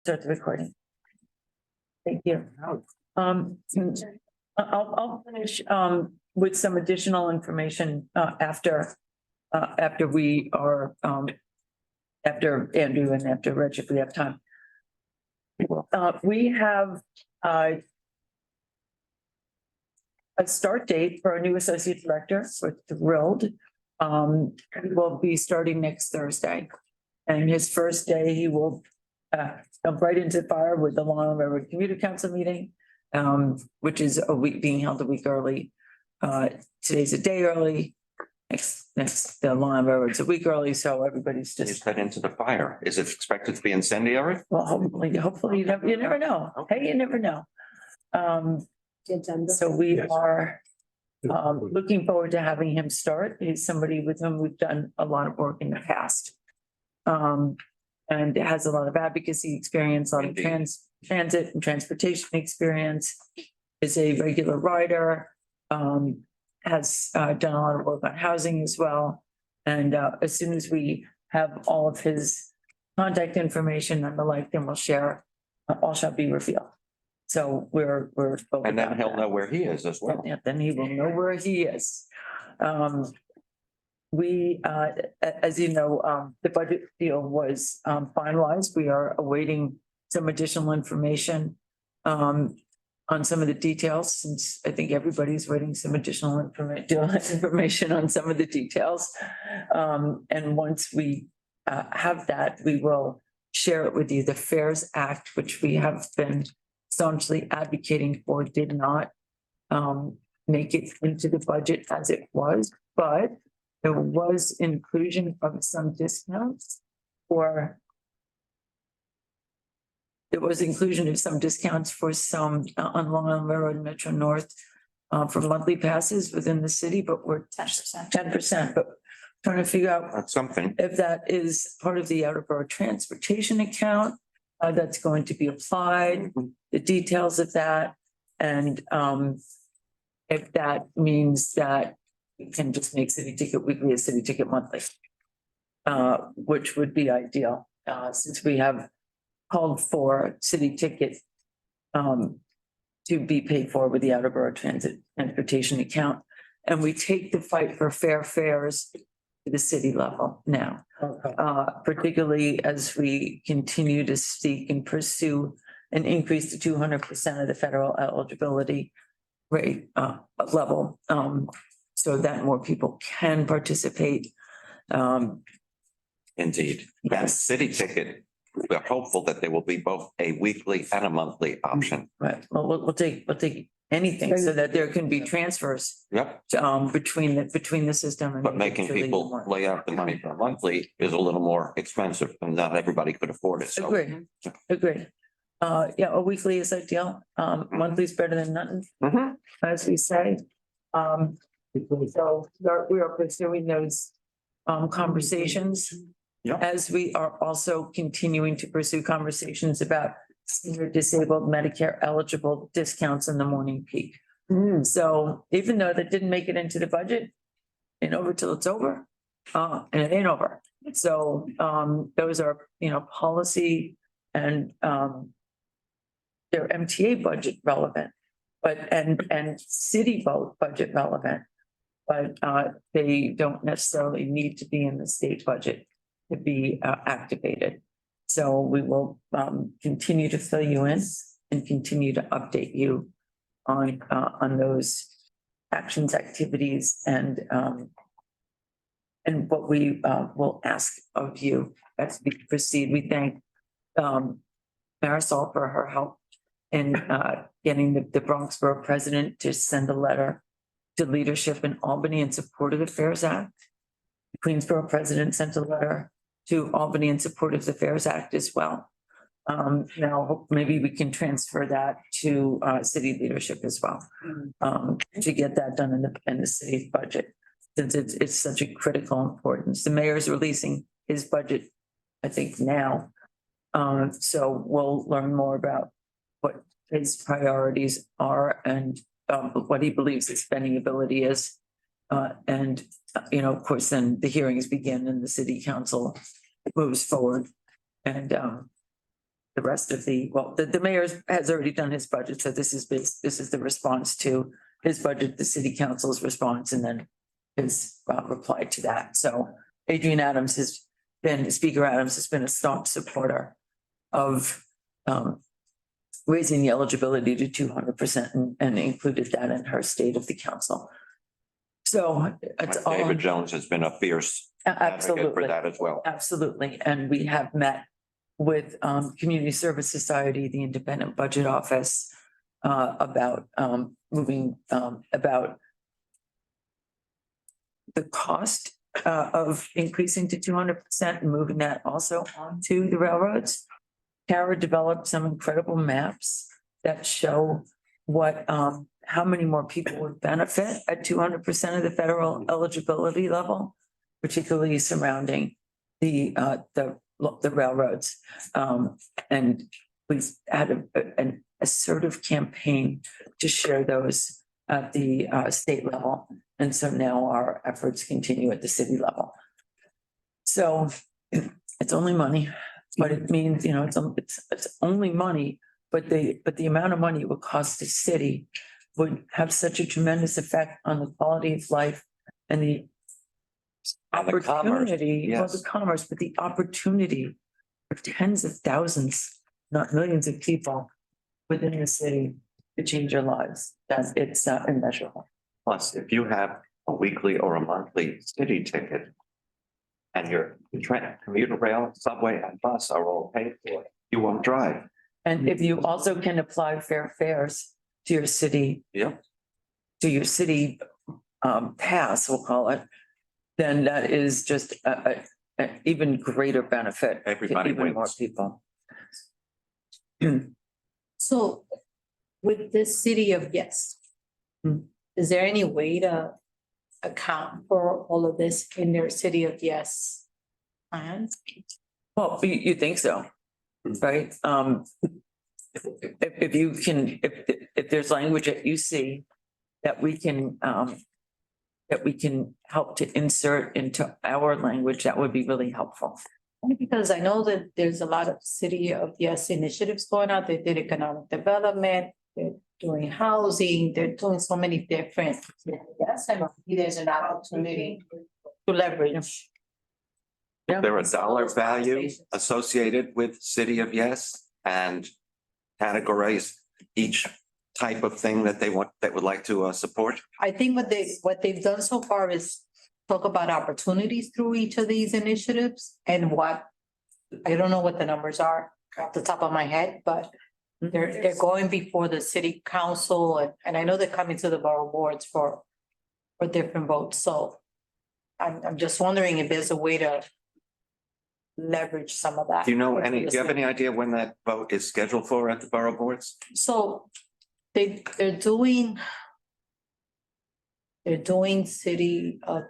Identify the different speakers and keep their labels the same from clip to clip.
Speaker 1: Start the recording. Thank you. I'll finish with some additional information after we are after Andrew and after Rich, if we have time. We have a start date for a new associate director. We're thrilled. He will be starting next Thursday, and his first day he will jump right into the fire with the Long Island Railroad Commuter Council meeting, which is being held a week early. Today's a day early. Next the Long Island Railroad's a week early, so everybody's just.
Speaker 2: He's cut into the fire. Is it expected to be incendiary?
Speaker 1: Well, hopefully you never know. Hey, you never know. So we are looking forward to having him start. He's somebody with whom we've done a lot of work in the past. And has a lot of advocacy experience, a lot of transit and transportation experience, is a regular rider, has done a lot of work on housing as well. And as soon as we have all of his contact information and the like, then we'll share, all shall be revealed. So we're
Speaker 2: And then he'll know where he is as well.
Speaker 1: Yeah, then he will know where he is. We, as you know, the budget deal was finalized. We are awaiting some additional information on some of the details, since I think everybody's waiting some additional information on some of the details. And once we have that, we will share it with you. The FAIRS Act, which we have been staunchly advocating for, did not make it into the budget as it was, but there was inclusion of some discounts for. There was inclusion of some discounts for some on Long Island Railroad and Metro North for monthly passes within the city, but we're 10%, but trying to figure out
Speaker 2: That's something.
Speaker 1: if that is part of the outer borough transportation account that's going to be applied, the details of that, and if that means that we can just make city ticket weekly a city ticket monthly, which would be ideal, since we have called for city ticket to be paid for with the outer borough transportation account. And we take the fight for fair fares to the city level now, particularly as we continue to seek and pursue an increase to 200% of the federal eligibility rate level, so that more people can participate.
Speaker 2: Indeed. That city ticket, we're hopeful that there will be both a weekly and a monthly option.
Speaker 1: Right. Well, we'll take anything so that there can be transfers
Speaker 2: Yep.
Speaker 1: between the system and.
Speaker 2: But making people lay out the money for monthly is a little more expensive, and not everybody could afford it. So
Speaker 1: Agree. Yeah, a weekly is ideal. Monthly is better than nothing, as we say. So we are pursuing those conversations.
Speaker 2: Yeah.
Speaker 1: As we are also continuing to pursue conversations about senior disabled Medicare eligible discounts in the morning peak. So even though that didn't make it into the budget, ain't over till it's over, and it ain't over. So those are, policy and they're MTA budget relevant, but and city budget relevant, but they don't necessarily need to be in the state budget to be activated. So we will continue to fill you in and continue to update you on those actions, activities, and what we will ask of you as we proceed. We thank Marisol for her help in getting the Bronx Borough president to send a letter to leadership in Albany in support of the FAIRS Act. The Queensborough president sent a letter to Albany in support of the FAIRS Act as well. Now maybe we can transfer that to city leadership as well, to get that done in the city's budget, since it's such a critical importance. The mayor's releasing his budget, I think now. So we'll learn more about what his priorities are and what he believes his spending ability is. And, of course, then the hearings begin and the city council moves forward. And the rest of the mayor has already done his budget, so this is the response to his budget, the city council's response, and then his reply to that. So Speaker Adams has been a staunch supporter of raising the eligibility to 200% and included that in her state of the council. So it's all.
Speaker 2: David Jones has been a fierce advocate for
Speaker 1: Absolutely.
Speaker 2: that as well.
Speaker 1: Absolutely. And we have met with Community Service Society, the Independent Budget Office, about moving about the cost of increasing to 200% and moving that also onto the railroads. Tara developed some incredible maps that show what how many more people would benefit at 200% of the federal eligibility level, particularly surrounding the railroads. And we had an assertive campaign to share those at the state level. And so now our efforts continue at the city level. So it's only money, but it means, you know, it's only money, but the amount of money it would cost the city would have such a tremendous effect on the quality of life and the opportunity, well, the commerce, but the opportunity for tens of thousands, not millions of people within the city to change their lives. That it's immeasurable.
Speaker 2: Plus, if you have a weekly or a monthly city ticket and your train, commuter rail, subway and bus are all paid for, you won't drive.
Speaker 1: And if you also can apply fair fares to your city, to your city pass, we'll call it, then that is just an even greater benefit.
Speaker 2: Everybody
Speaker 1: to even more
Speaker 2: wins.
Speaker 1: people.
Speaker 3: So with this city of yes, is there any way to account for all of this in their city of yes plan?
Speaker 1: Well, you think so, right? If you can, if there's language that you see that we can help to insert into our language, that would be really helpful.
Speaker 3: Only because I know that there's a lot of city of yes initiatives going out. They did economic development, they're doing housing, they're doing so many different. Yes, and there's an opportunity to leverage.
Speaker 1: Yeah.
Speaker 2: There a dollar value associated with City of Yes and categorize each type of thing that they would like to support?
Speaker 3: I think what they've done so far is talk about opportunities through each of these initiatives and what, I don't know what the numbers are off the top of my head, but they're going before the city council and I know they're coming to the borough boards for different votes. So I'm just wondering if there's a way to leverage some of that.
Speaker 2: Do you have any idea when that vote is scheduled for at the borough boards?
Speaker 3: So they're doing city of.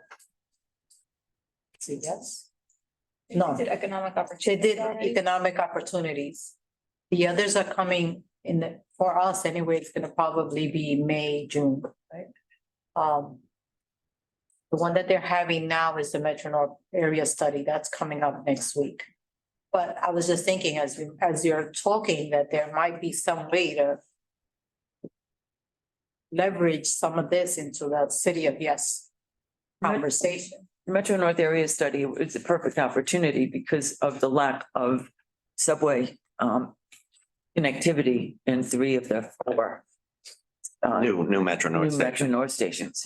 Speaker 3: Yes. No,
Speaker 4: Did economic
Speaker 3: they
Speaker 4: opportunity.
Speaker 3: did economic opportunities. The others are coming for us anyway, it's gonna probably be May, June, right? The one that they're having now is the Metro North area study, that's coming up next week. But I was just thinking as you're talking that there might be some way to leverage some of this into the city of yes conversation.
Speaker 1: The Metro North area study is a perfect opportunity because of the lack of subway connectivity in 3 of the 4
Speaker 2: New Metro North
Speaker 1: new Metro
Speaker 2: station,
Speaker 1: North stations.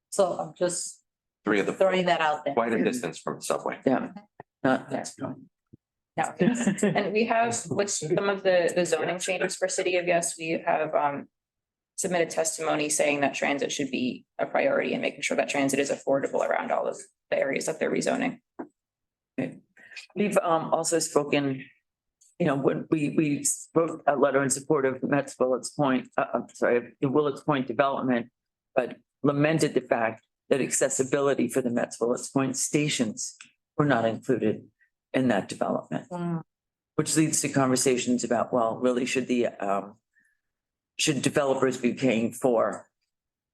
Speaker 3: So I'm just
Speaker 2: 3 of the 4,
Speaker 3: throwing that out there.
Speaker 2: quite a distance from the subway.
Speaker 1: Yeah. Not
Speaker 4: Yeah, and we have, with some of the zoning changes for City of Yes, we have submitted testimony saying that transit should be a priority and making sure that transit is affordable around all of the areas that they're rezoning.
Speaker 1: We've also spoken, you know, when we wrote a letter in support of Met's Willets Point, the Willets Point development, but lamented the fact that accessibility for the Met's Willets Point stations were not included in that development, which leads to conversations about, well, really should developers be paying for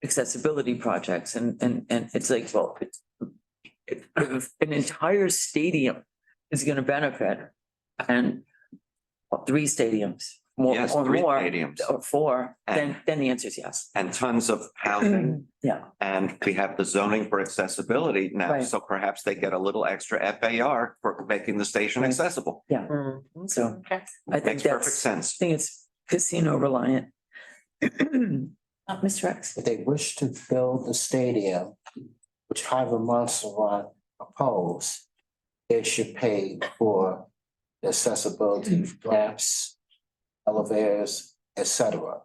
Speaker 1: accessibility projects? And it's like, well, if an entire stadium is going to benefit and 3 stadiums, more
Speaker 2: Yes,
Speaker 1: or
Speaker 2: 3
Speaker 1: more,
Speaker 2: stadiums.
Speaker 1: or 4, then the answer is yes.
Speaker 2: And tons of housing.
Speaker 1: Yeah,
Speaker 2: And we have the zoning for accessibility now,
Speaker 1: Right.
Speaker 2: so perhaps they get a little extra FAR for making the station
Speaker 1: Right.
Speaker 2: accessible.
Speaker 1: yeah. So
Speaker 3: Okay.
Speaker 1: I think
Speaker 2: Makes perfect
Speaker 1: that's, I
Speaker 2: sense.
Speaker 1: think it's casino reliant. Mr. X.
Speaker 5: If they wish to build the stadium, which however Montserrat proposed, they should pay for the accessibility ramps, elevators, etc.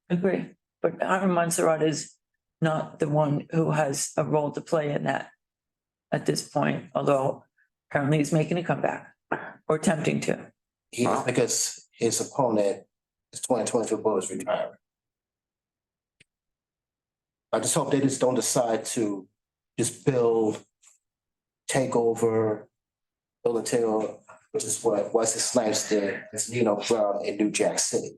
Speaker 1: Agree, but Aaron Montserrat is not the one who has a role to play in that at this point, although apparently he's making a comeback or attempting to.
Speaker 5: He, because his opponent, his 2022 vote is retiring. I just hope they just don't decide to just build, take over, build a tail, which is what Wesley Snipes did, as Brown in New Jack City.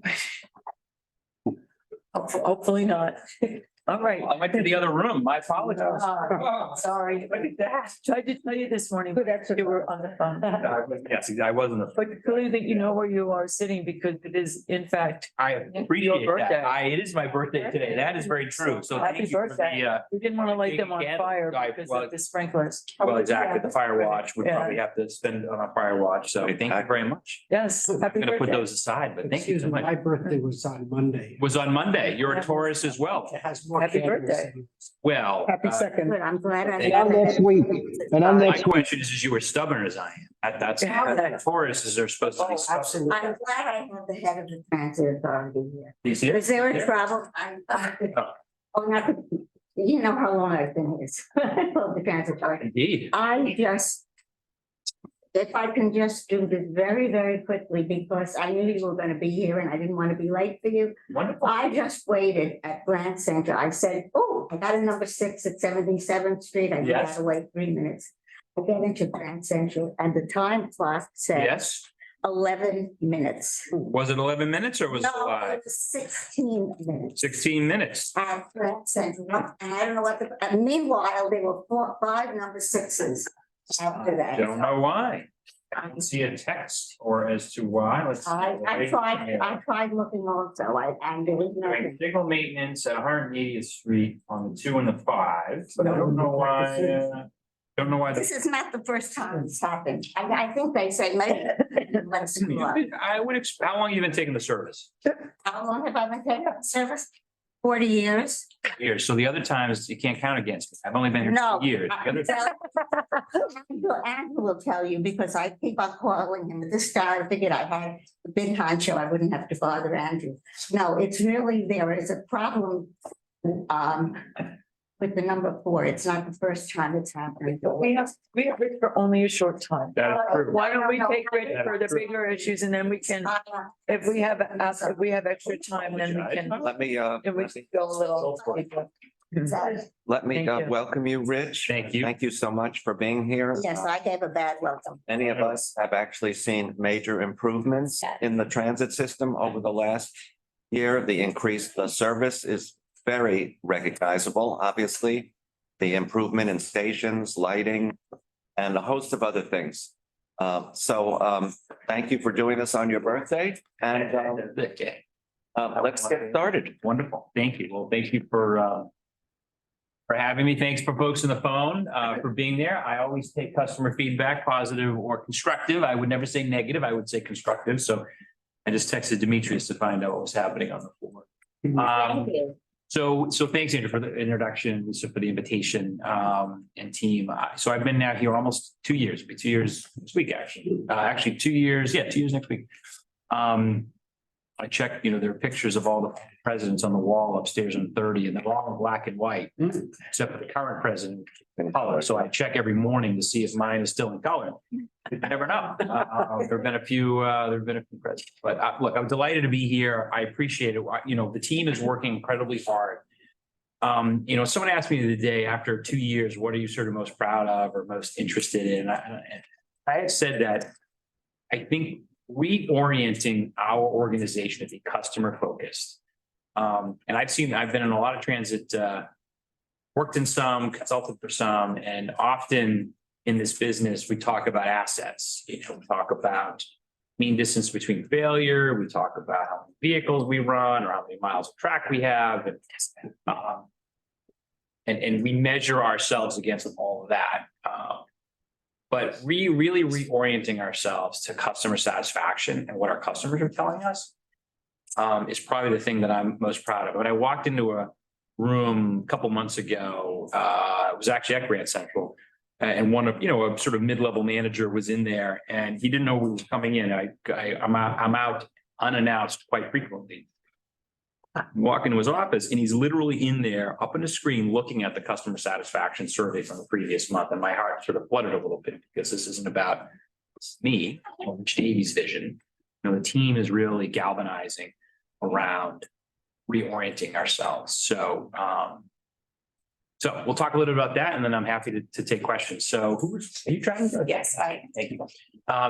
Speaker 1: Hopefully not. All right.
Speaker 6: I went to the other room. My apologies.
Speaker 1: Sorry. Look at that. Tried to tell you this morning, but you were on the phone.
Speaker 6: Yes, I wasn't.
Speaker 1: But clearly that you know where you are sitting because it is in fact,
Speaker 6: I appreciate
Speaker 1: Your birthday.
Speaker 6: that. It is my birthday today. That is very true. So
Speaker 1: Happy
Speaker 6: thank you for
Speaker 1: birthday.
Speaker 6: the,
Speaker 1: we didn't want to light them on
Speaker 6: Again,
Speaker 1: fire
Speaker 6: I-
Speaker 1: because
Speaker 6: well-
Speaker 1: of the sprinklers.
Speaker 6: well, exactly, the fire watch. We
Speaker 1: Yeah.
Speaker 6: probably have to spend on a fire watch. So thank you very much.
Speaker 1: Yes,
Speaker 6: I'm
Speaker 1: happy
Speaker 6: gonna put
Speaker 1: birthday.
Speaker 6: those aside, but thank you
Speaker 7: Excuse
Speaker 6: so
Speaker 7: me, my
Speaker 6: much.
Speaker 7: birthday was on Monday.
Speaker 6: Was on Monday. You're a Taurus as well.
Speaker 7: It has more
Speaker 1: Happy
Speaker 7: candles
Speaker 1: birthday.
Speaker 7: than-
Speaker 6: Well,
Speaker 1: second.
Speaker 8: Good, I'm glad I.
Speaker 6: And
Speaker 8: got
Speaker 9: on
Speaker 8: it.
Speaker 9: next week, and on
Speaker 6: my
Speaker 9: next week.
Speaker 6: question is you were stubborn as I am. That's
Speaker 1: Yeah.
Speaker 6: Tauruses are supposed to be stubborn.
Speaker 7: Absolutely.
Speaker 8: I'm glad I have the head of the transit authority here.
Speaker 6: You see it?
Speaker 8: Is there a trouble? Oh, not, you know how long I've been here. The transit authority.
Speaker 6: Indeed.
Speaker 8: If I can just do this very, very quickly, because I knew you were gonna be here and I didn't want to be late for you.
Speaker 6: Wonderful.
Speaker 8: I just waited at Grand Center. I said, oh, I got a number 6 at 77th Street. I
Speaker 6: Yes.
Speaker 8: got to wait 3 minutes. I get into Grand Central and the time clock said
Speaker 6: Yes.
Speaker 8: 11 minutes.
Speaker 6: Was it 11 minutes or was it
Speaker 8: No,
Speaker 6: live?
Speaker 8: it was 16 minutes.
Speaker 6: 16 minutes.
Speaker 8: At Grand Central, and I don't know what meanwhile, there were 5 number 6s after that.
Speaker 6: Don't know why. I don't see a text or as to why. Let's. see.
Speaker 8: I tried looking also, and there was
Speaker 6: Doing
Speaker 8: nothing.
Speaker 6: signal maintenance at 180th Street on the 2 and the 5, but I don't know why. Don't know why.
Speaker 8: This is not the first time it's happened. I think they say maybe. Let's go up.
Speaker 6: I would expect, how long have you been taking the service?
Speaker 8: How long have I been taking up service? 40 years.
Speaker 6: Years. So the other times you can't count against me. I've only been here
Speaker 8: No.
Speaker 6: 2 years. The other-
Speaker 8: Andrew will tell you because I keep on calling him. At this time, I figured I had a big honcho. I wouldn't have to bother Andrew. No, it's really, there is a problem with the number 4. It's not the first time it's happened.
Speaker 1: We have Rich for only a short time.
Speaker 6: That is true.
Speaker 1: Why don't we take Rich
Speaker 6: That
Speaker 1: for
Speaker 6: is
Speaker 1: the
Speaker 6: true.
Speaker 1: bigger issues and then we can, if we have extra time, then we can,
Speaker 2: Let me,
Speaker 1: then we can go a little.
Speaker 2: let me
Speaker 1: Thank you.
Speaker 2: welcome you, Rich.
Speaker 6: Thank you.
Speaker 2: Thank you so much for being here.
Speaker 8: Yes, I gave a bad welcome.
Speaker 2: Many of us have actually seen major improvements in the transit system over the last year. The increased service is very recognizable, obviously. The improvement in stations, lighting, and a host of other things. Thank you for doing this on your birthday, and
Speaker 6: Okay.
Speaker 2: let's get started.
Speaker 6: Wonderful. Thank you. Well, thank you for having me. Thanks for folks on the phone, for being there. I always take customer feedback, positive or constructive. I would never say negative. I would say constructive. So I just texted Demetrius to find out what was happening on the floor.
Speaker 8: Thank you.
Speaker 6: So thanks, Andrew, for the introduction, Lisa, for the invitation, and team. So I've been now here almost 2 years. It'll be 2 years this week, actually. Actually, 2 years. Yeah, 2 years next week. I checked, there are pictures of all the presidents on the wall upstairs on 30, and they're all in black and white, except for the current president in color. So I check every morning to see if mine is still in color. You never know. There've been a few presidents, but look, I'm delighted to be here. I appreciate it. The team is working incredibly hard. Someone asked me the other day, after 2 years, what are you sort of most proud of or most interested in? I have said that I think reorienting our organization to be customer focused. And I've been in a lot of transit, worked in some, consulted for some, and often in this business, we talk about assets, we talk about mean distance between failure. We talk about how many vehicles we run or how many miles of track we have. And we measure ourselves against all of that. But really reorienting ourselves to customer satisfaction and what our customers are telling us is probably the thing that I'm most proud of. When I walked into a room a couple months ago, it was actually at Grand Central, and one of, a sort of mid-level manager was in there, and he didn't know we were coming in. I'm out unannounced quite frequently. Walk into his office, and he's literally in there up on the screen looking at the customer satisfaction survey from the previous month. And my heart sort of fluttered a little bit because this isn't about me or Davey's vision. The team is really galvanizing around reorienting ourselves. So we'll talk a little bit about that, and then I'm happy to take questions. So are you trying to?
Speaker 4: Yes,
Speaker 6: Thank you.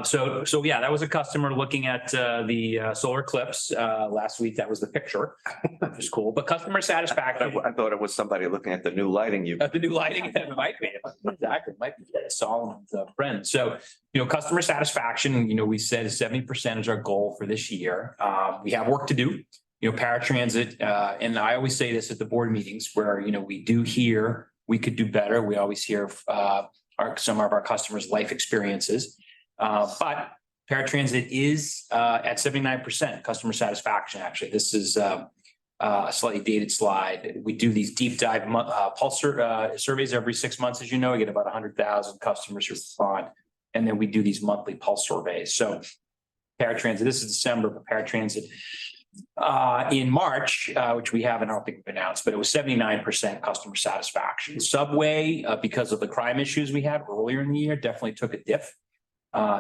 Speaker 6: So yeah, that was a customer looking at the solar eclipse last week. That was the picture, which is cool. But customer satisfaction.
Speaker 2: I thought it was somebody looking at the new lighting you.
Speaker 6: The new lighting, it might be. Exactly, might be Solomon's friend. So, customer satisfaction, we said 70% is our goal for this year. We have work to do. Paratransit, and I always say this at the board meetings where, we do hear we could do better. We always hear some of our customers' life experiences. But paratransit is at 79% customer satisfaction. Actually, this is a slightly dated slide. We do these deep dive pulse surveys every 6 months. As you know, we get about 100,000 customers who respond. And then we do these monthly pulse surveys. So paratransit, this is December, but paratransit in March, which we haven't, I don't think we've announced, but it was 79% customer satisfaction. Subway, because of the crime issues we had earlier in the year, definitely took a dip.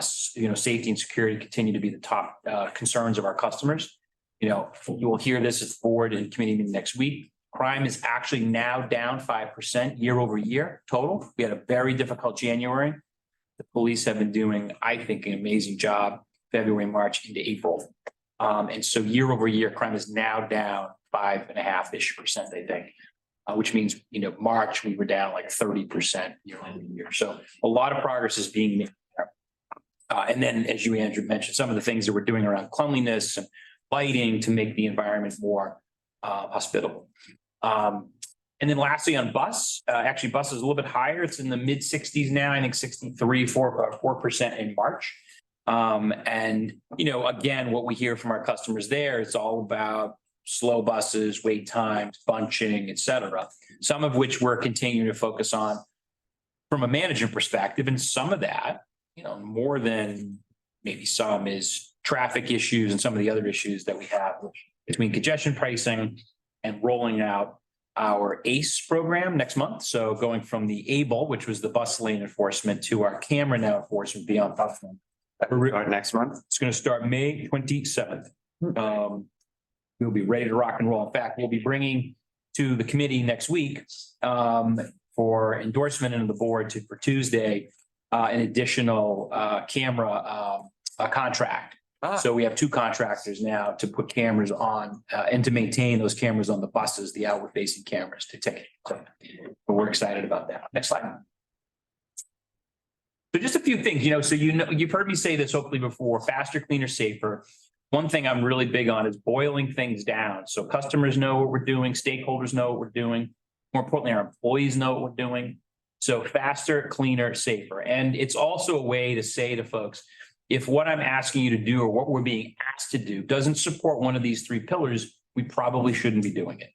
Speaker 6: Safety and security continue to be the top concerns of our customers. You will hear this at the board and committee meeting next week. Crime is actually now down 5% year over year total. We had a very difficult January. The police have been doing, I think, an amazing job February, March into April. And so year over year, crime is now down 5.5%, I think, which means, March, we were down like 30% year over year. So a lot of progress is being made there. And then, as you, Andrew, mentioned, some of the things that we're doing around cleanliness and lighting to make the environment more hospitable. And then lastly, on bus, actually bus is a little bit higher. It's in the mid 60s now, I think 4% in March. And, again, what we hear from our customers there, it's all about slow buses, wait times, bunching, et cetera. Some of which we're continuing to focus on from a management perspective. And some of that, more than maybe some, is traffic issues and some of the other issues that we have between congestion pricing and rolling out our ACE program next month. So going from the ABLE, which was the bus lane enforcement, to our camera now enforcement beyond bus lane.
Speaker 2: Next month.
Speaker 6: It's going to start May 27th. We'll be ready to rock and roll. In fact, we'll be bringing to the committee next week for endorsement into the board for Tuesday, an additional camera contract. So we have 2 contractors now to put cameras on and to maintain those cameras on the buses, the outward facing cameras to take. So we're excited about that. Next slide. So just a few things, you've heard me say this hopefully before: faster, cleaner, safer. One thing I'm really big on is boiling things down. So customers know what we're doing, stakeholders know what we're doing. More importantly, our employees know what we're doing. So faster, cleaner, safer. And it's also a way to say to folks, if what I'm asking you to do or what we're being asked to do doesn't support one of these 3 pillars, we probably shouldn't be doing it.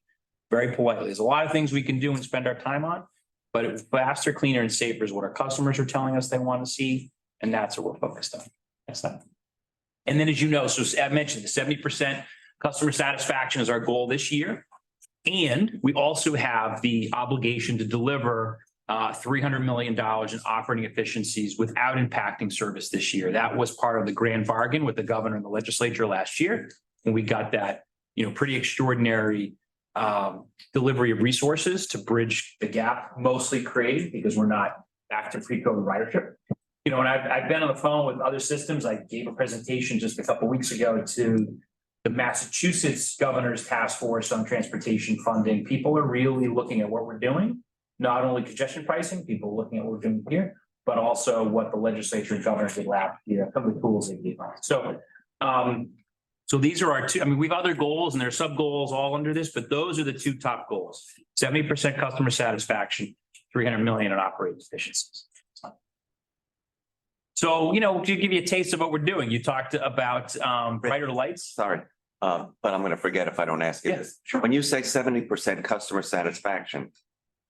Speaker 6: Very politely. There's a lot of things we can do and spend our time on, but faster, cleaner, and safer is what our customers are telling us they want to see. And that's what we're focused on. Next slide. And then, as you know, so I mentioned the 70% customer satisfaction is our goal this year. And we also have the obligation to deliver $300 million in operating efficiencies without impacting service this year. That was part of the grand bargain with the governor and the legislature last year. And we got that, pretty extraordinary delivery of resources to bridge the gap, mostly created because we're not back to pre-COVID ridership. And I've been on the phone with other systems. I gave a presentation just a couple of weeks ago to the Massachusetts Governor's Task Force on Transportation Funding. People are really looking at what we're doing. Not only congestion pricing, people looking at what we're doing here, but also what the legislature and governor did last year, some of the tools they gave us. So these are our two, I mean, we have other goals and there are sub goals all under this, but those are the two top goals. 70% customer satisfaction, 300 million in operating efficiencies. So, to give you a taste of what we're doing, you talked about brighter lights.
Speaker 2: Sorry, but I'm gonna forget if I don't ask you this.
Speaker 6: Sure.
Speaker 2: When you say 70% customer satisfaction,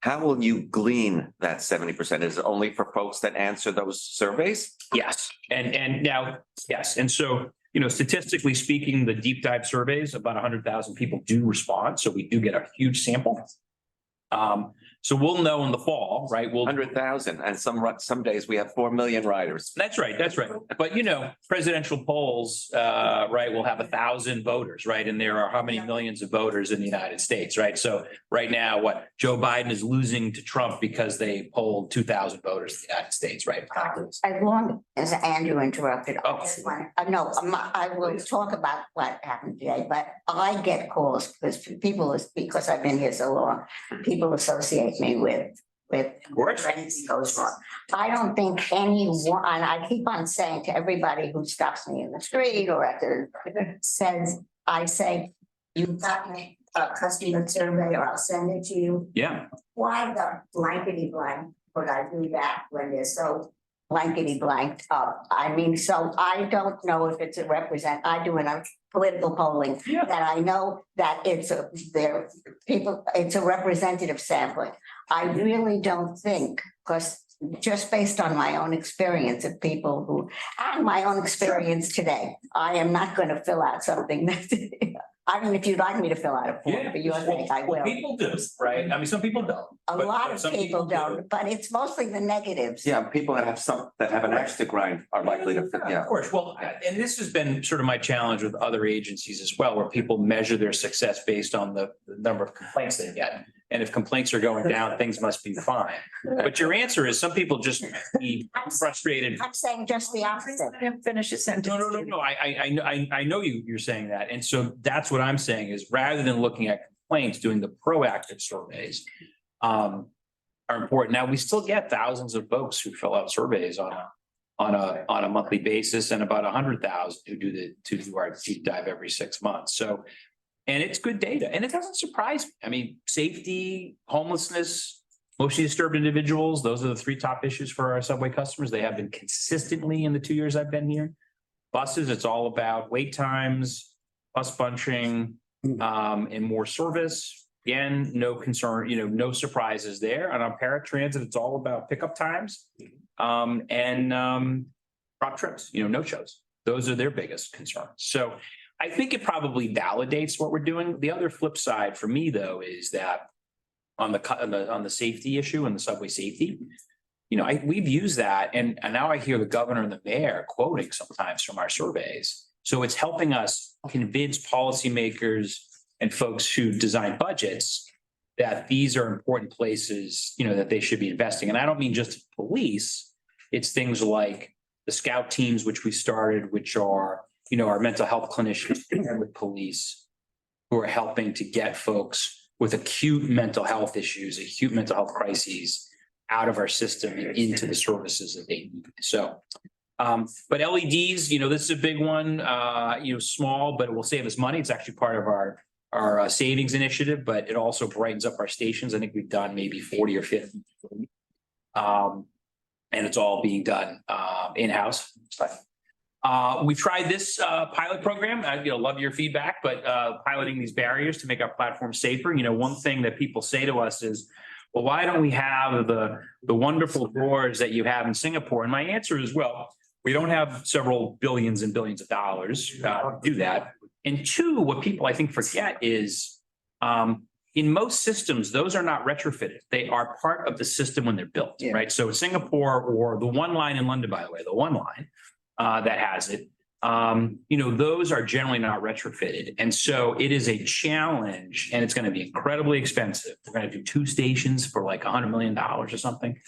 Speaker 2: how will you glean that 70%? Is it only for folks that answer those surveys?
Speaker 6: Yes, and now, yes, and so, statistically speaking, the deep dive surveys, about 100,000 people do respond, so we do get a huge sample. So we'll know in the fall, right? We'll
Speaker 2: 100,000, and some days we have 4 million riders.
Speaker 6: That's right. But presidential polls, right, will have 1,000 voters, right? And there are how many millions of voters in the United States, right? So right now, Joe Biden is losing to Trump because they polled 2,000 voters in the United States, right?
Speaker 8: As long as Andrew interrupted,
Speaker 6: Oh.
Speaker 8: I will talk about what happened today, but I get calls because I've been here so long, people associate me with
Speaker 6: course.
Speaker 8: anything goes wrong. I don't think anyone, and I keep on saying to everybody who stops me in the street or I say, you've got a customer survey or I'll send it to you.
Speaker 6: Yeah.
Speaker 8: Why the blankety blank would I do that when they're so blankety blanked up? I mean, so I don't know if it's I do enough political polling
Speaker 6: Yeah.
Speaker 8: that I know that it's a representative sampling. I really don't think, because just based on my own experience of people and my own experience today, I am not going to fill out something that, I mean, if you'd like me to fill out a form for your sake, I will.
Speaker 6: People do, right? I mean, some people don't.
Speaker 8: A lot of
Speaker 6: some
Speaker 8: people
Speaker 6: do.
Speaker 8: don't, but it's mostly the negatives.
Speaker 2: Yeah, people that have an axe to grind are likely to,
Speaker 6: Of course, well, and this has been sort of my challenge with other agencies as well, where people measure their success based on the number of complaints they get. And if complaints are going down, things must be fine. But your answer is some people just be frustrated.
Speaker 8: I'm saying just the opposite.
Speaker 1: Let him finish his sentence.
Speaker 6: No. I know you're saying that. And so that's what I'm saying is rather than looking at complaints, doing the proactive surveys are important. Now, we still get thousands of folks who fill out surveys on a monthly basis and about 100,000 who do our deep dive every 6 months. So, and it's good data and it doesn't surprise me. I mean, safety, homelessness, emotionally disturbed individuals, those are the 3 top issues for our subway customers. They have been consistently in the 2 years I've been here. Buses, it's all about wait times, bus bunching, and more service. Again, no concern, no surprises there. And on paratransit, it's all about pickup times, and drop trips, no shows. Those are their biggest concerns. So I think it probably validates what we're doing. The other flip side for me, though, is that on the safety issue and the subway safety, we've used that, and now I hear the governor and the mayor quoting sometimes from our surveys. So it's helping us convince policymakers and folks who design budgets that these are important places, that they should be investing. And I don't mean just police. It's things like the scout teams, which we started, which are our mental health clinicians with police who are helping to get folks with acute mental health issues, acute mental health crises out of our system and into the services that they need. So, but LEDs, this is a big one, small, but it will save us money. It's actually part of our savings initiative, but it also brightens up our stations. I think we've done maybe 40 or 50. And it's all being done in-house. We've tried this pilot program. I love your feedback, but piloting these barriers to make our platform safer. One thing that people say to us is, well, why don't we have the wonderful doors that you have in Singapore? And my answer is, well, we don't have several billions and billions of dollars to do that. And 2, what people I think forget is in most systems, those are not retrofitted. They are part of the system when they're built, right? So Singapore, or the one line in London, by the way, the one line that has it, those are generally not retrofitted. And so it is a challenge, and it's going to be incredibly expensive. We're going to do 2 stations for like $100 million or something.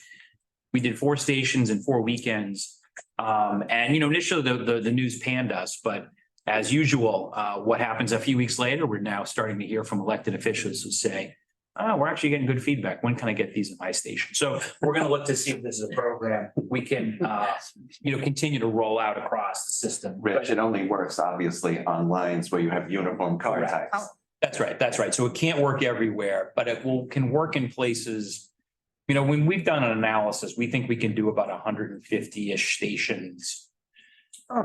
Speaker 6: We did 4 stations in 4 weekends. And, initially the news panned us, but as usual, what happens a few weeks later, we're now starting to hear from elected officials who say, we're actually getting good feedback. When can I get these in my station? So we're gonna look to see if this is a program we can, continue to roll out across the system.
Speaker 2: Rich, it only works obviously on lines where you have uniform car types.
Speaker 6: That's right, that's right. So it can't work everywhere, but can work in places. When we've done an analysis, we think we can do about 150-ish stations.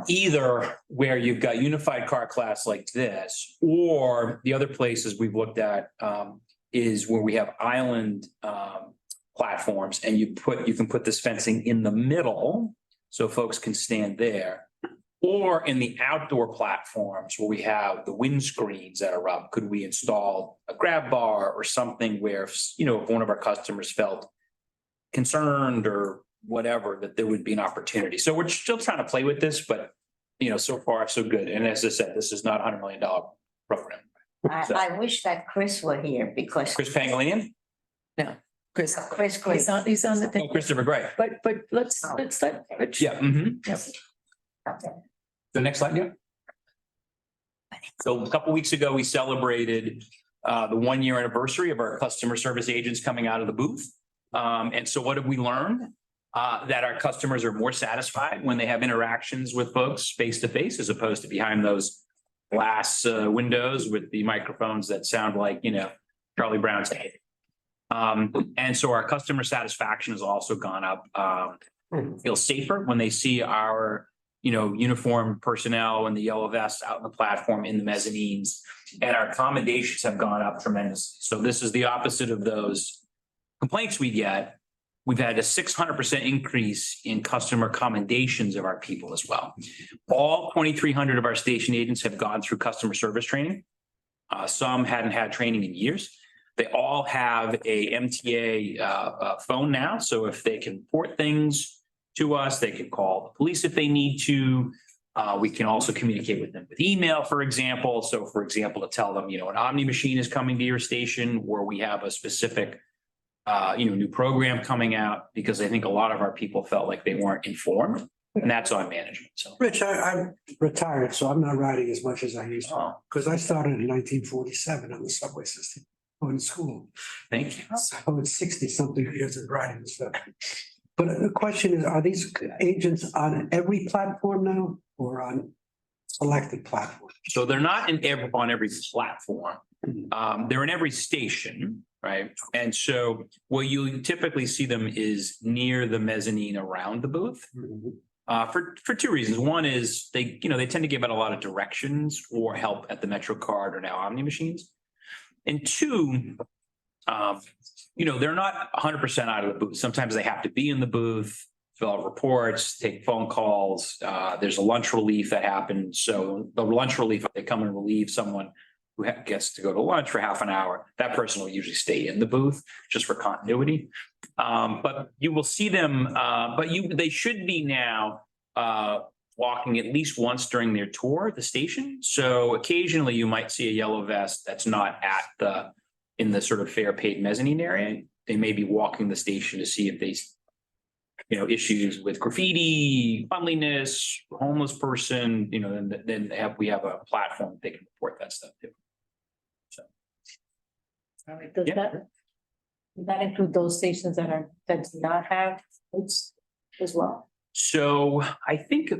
Speaker 6: Either where you've got unified car class like this, or the other places we've looked at is where we have island platforms and you can put this fencing in the middle so folks can stand there. Or in the outdoor platforms where we have the windscreens that are up, could we install a grab bar or something where, if one of our customers felt concerned or whatever, that there would be an opportunity. So we're still trying to play with this, but so far so good. And as I said, this is not $100 million program.
Speaker 8: I wish that Chris were here because.
Speaker 6: Chris Pangolian?
Speaker 8: Chris.
Speaker 1: He's on the
Speaker 6: Oh,
Speaker 1: thing,
Speaker 6: Christopher Gray.
Speaker 1: but let's let Rich.
Speaker 6: Yeah. Mhm.
Speaker 1: Yep.
Speaker 6: The next slide, yeah. So a couple weeks ago, we celebrated the 1-year anniversary of our customer service agents coming out of the booth. And so what have we learned? That our customers are more satisfied when they have interactions with folks face to face as opposed to behind those glass windows with the microphones that sound like, Charlie Brown's head. And so our customer satisfaction has also gone up. Feel safer when they see our, uniformed personnel and the yellow vests out on the platform in the mezzanines. And our accommodations have gone up tremendously. So this is the opposite of those complaints we get. We've had a 600% increase in customer commendations of our people as well. All 2,300 of our station agents have gone through customer service training. Some hadn't had training in years. They all have a MTA phone now. So if they can report things to us, they can call the police if they need to. We can also communicate with them with email, for example. So for example, to tell them, an Omni machine is coming to your station, or we have a specific new program coming out, because I think a lot of our people felt like they weren't informed, and that's on management. So,
Speaker 7: Rich, I'm retired, so I'm not riding as much as I used to, because I started in 1947 on the subway system, going to school.
Speaker 6: thank you.
Speaker 7: So it's 60-something years of riding and stuff. But the question is, are these agents on every platform now or on selected platforms?
Speaker 6: So they're not on every platform. They're in every station, right? And so where you typically see them is near the mezzanine around the booth. For two reasons. One is they tend to give out a lot of directions or help at the MetroCard or now Omni machines. And two, they're not 100% out of the booth. Sometimes they have to be in the booth, fill out reports, take phone calls. There's a lunch relief that happens. So the lunch relief, if they come and relieve someone who gets to go to lunch for half an hour, that person will usually stay in the booth just for continuity. But you will see them, they should be now walking at least once during their tour at the station. So occasionally you might see a yellow vest that's not in the sort of fare paid mezzanine area. They may be walking the station to see if they, issues with graffiti, cleanliness, homeless person, then we have a platform they can report that stuff to. So.
Speaker 3: All right, does
Speaker 6: Yeah.
Speaker 3: that include those stations that do not have booths as well?
Speaker 6: So I think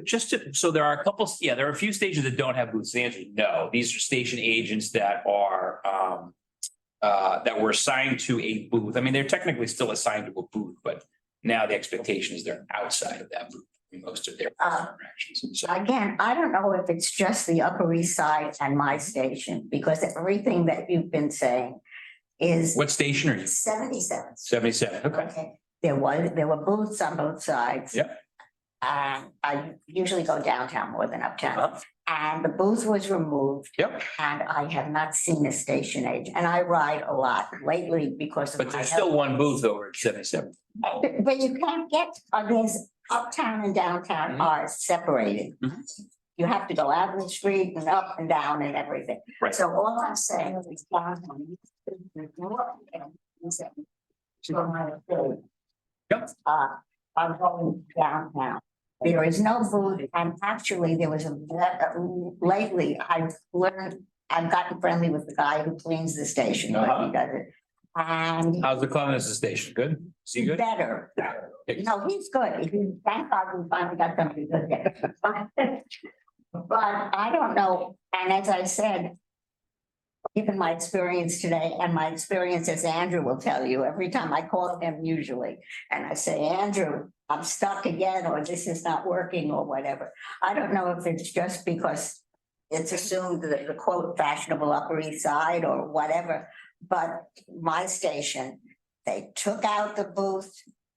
Speaker 6: so there are there are a few stations that don't have booths. The answer is no. These are station agents that are, that were assigned to a booth. I mean, they're technically still assigned to a booth, but now the expectation is they're outside of that booth in most of their interactions. So,
Speaker 8: Again, I don't know if it's just the Upper East Side and my station, because everything that you've been saying is
Speaker 6: what station are you?
Speaker 8: 77.
Speaker 6: 77. Okay.
Speaker 8: Okay, there were booths on both sides.
Speaker 6: Yep.
Speaker 8: I usually go downtown more than uptown. And the booth was removed.
Speaker 6: Yep.
Speaker 8: And I have not seen a station agent, and I ride a lot lately because of
Speaker 6: But
Speaker 8: my
Speaker 6: there's
Speaker 8: health.
Speaker 6: still one booth over at 77.
Speaker 8: But you can't get, there's uptown and downtown are separated.
Speaker 6: Mhm.
Speaker 8: You have to go out in the street and up and down and everything.
Speaker 6: Right.
Speaker 8: So all I'm saying is downtown.
Speaker 6: Yep.
Speaker 8: I'm going downtown. There is no booth, and actually there was lately I've gotten friendly with the guy who cleans the station, but he does it. And
Speaker 6: How's the cleanliness of the station? Good? Is he good?
Speaker 8: better. No, he's good. Thank God we finally got something good there. But I don't know, and as I said, given my experience today and my experience, as Andrew will tell you, every time I call him usually, and I say, Andrew, I'm stuck again, or this is not working, or whatever. I don't know if it's just because it's assumed that the quote fashionable Upper East Side or whatever, but my station, they took out the booth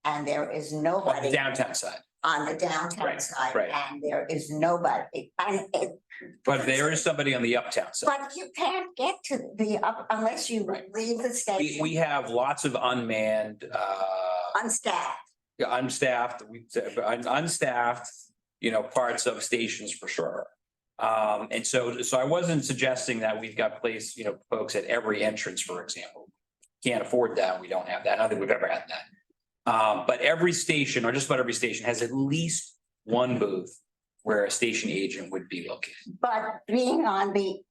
Speaker 8: and there is
Speaker 6: On
Speaker 8: nobody
Speaker 6: the downtown side.
Speaker 8: on the downtown
Speaker 6: Right,
Speaker 8: side,
Speaker 6: right.
Speaker 8: and there is nobody. And it,
Speaker 6: But there is somebody on the uptown side.
Speaker 8: but you can't get to the up unless you leave the
Speaker 6: We
Speaker 8: station
Speaker 6: have lots of unmanned,
Speaker 8: unstaffed.
Speaker 6: unstaffed, unstaffed, parts of stations for sure. And so I wasn't suggesting that we've got place, folks at every entrance, for example. Can't afford that. We don't have that. I don't think we've ever had that. But every station, or just about every station, has at least one booth where a station agent would be located.
Speaker 8: But being on the,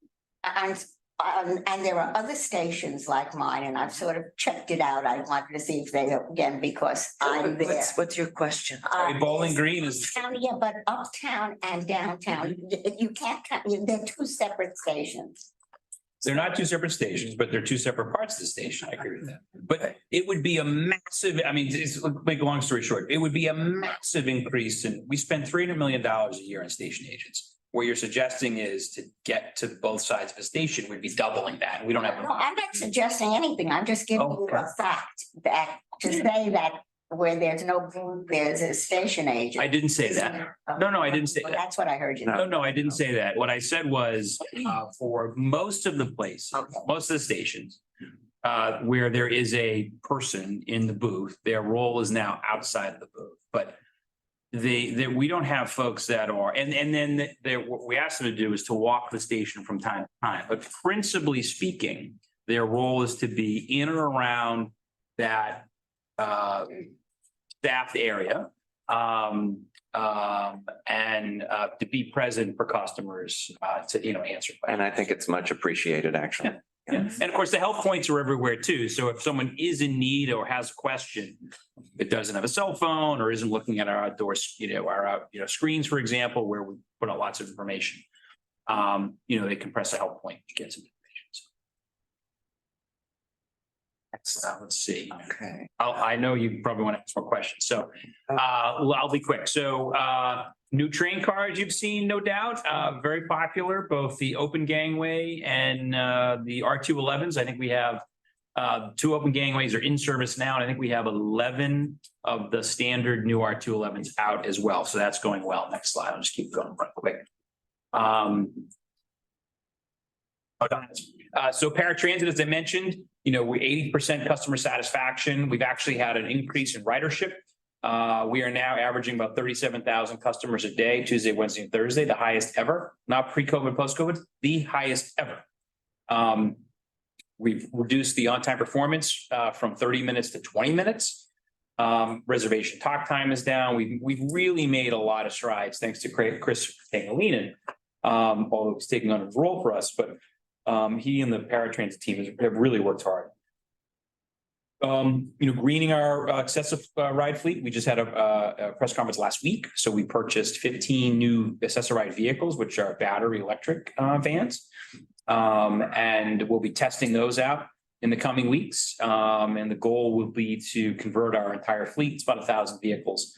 Speaker 8: and there are other stations like mine, and I've sort of checked it out. I wanted to see if they, again, because I'm there.
Speaker 1: What's your question?
Speaker 6: Bowling Green is,
Speaker 8: Yeah, but uptown and downtown, you can't, they're two separate stations.
Speaker 6: they're not two separate stations, but they're two separate parts of the station. I agree with that. But it would be a massive, make a long story short, it would be a massive increase in, we spend $300 million a year on station agents. What you're suggesting is to get to both sides of a station would be doubling that. We don't have.
Speaker 8: No, I'm not suggesting anything. I'm just giving you a fact that to say that where there's no booth, there's a station agent.
Speaker 6: I didn't say that. No, I didn't say
Speaker 8: Well,
Speaker 6: that.
Speaker 8: that's what I heard you.
Speaker 6: No, I didn't say that. What I said was, for most of the places,
Speaker 8: Okay.
Speaker 6: most of the stations, where there is a person in the booth, their role is now outside of the booth, but we don't have folks that are, and then what we asked them to do is to walk the station from time to time, but principally speaking, their role is to be in and around that staffed area, and to be present for customers, to, answer questions.
Speaker 2: And I think it's much appreciated, actually.
Speaker 6: Yeah. And of course, the help points are everywhere too. So if someone is in need or has a question, that doesn't have a cell phone or isn't looking at our outdoors, screens, for example, where we put out lots of information, they can press a help point to get some information. So let's see.
Speaker 2: Okay.
Speaker 6: I know you probably want to ask more questions, so I'll be quick. So new train cars you've seen, no doubt, very popular, both the open gangway and the R211s. I think we have 2 open gangways are in service now, and I think we have 11 of the standard new R211s out as well. So that's going well. Next slide. I'll just keep going real quick. So paratransit, as I mentioned, we're 80% customer satisfaction. We've actually had an increase in ridership. We are now averaging about 37,000 customers a day, Tuesday, Wednesday, and Thursday, the highest ever, not pre-COVID, post-COVID, the highest ever. We've reduced the on-time performance from 30 minutes to 20 minutes. Reservation talk time is down. We've really made a lot of strides thanks to Chris Tangalinen, although he's taking on his role for us, but he and the paratransit team have really worked hard. Greening our excessive ride fleet. We just had a press conference last week. So we purchased 15 new accessorized vehicles, which are battery electric vans. And we'll be testing those out in the coming weeks. And the goal will be to convert our entire fleet, it's about 1,000 vehicles,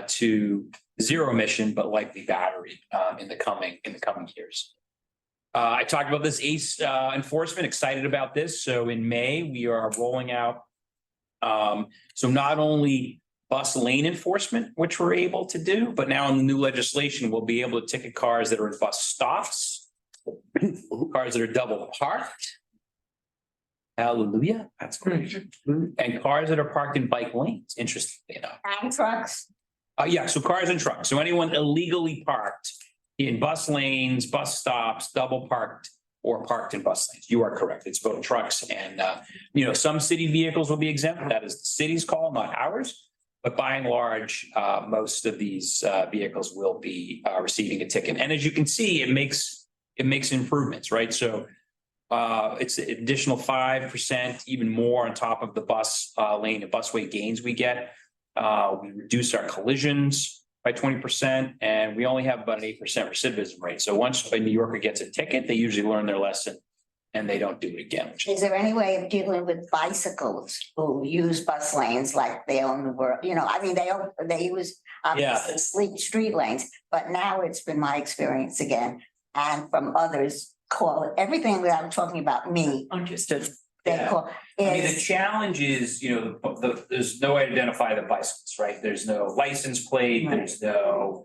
Speaker 6: to zero emission, but likely battery in the coming years. I talked about this ACE enforcement, excited about this. So in May, we are rolling out. So not only bus lane enforcement, which we're able to do, but now in the new legislation, we'll be able to ticket cars that are in bus stops, cars that are double parked. Hallelujah. That's great. And cars that are parked in bike lanes, interestingly enough.
Speaker 8: And trucks.
Speaker 6: Yeah, so cars and trucks. So anyone illegally parked in bus lanes, bus stops, double parked, or parked in bus lanes. You are correct. It's both trucks and, some city vehicles will be exempt. That is the city's call, not ours. But by and large, most of these vehicles will be receiving a ticket. And as you can see, it makes improvements, right? So It's an additional 5%, even more on top of the bus lane and busway gains we get. We reduced our collisions by 20%, and we only have about an 8% recidivism rate. So once a New Yorker gets a ticket, they usually learn their lesson and they don't do it again. Which is
Speaker 8: Is there any way of dealing with bicycles who use bus lanes like they own the world? You know, I mean, they use obviously street lanes, but now it's been my experience again. And from others, call it everything that I'm talking about me,
Speaker 1: Understood.
Speaker 8: they
Speaker 6: Yeah.
Speaker 8: call
Speaker 6: I mean, the
Speaker 8: is,
Speaker 6: challenge is, there's no way to identify the bicycles, right? There's no license plate, there's no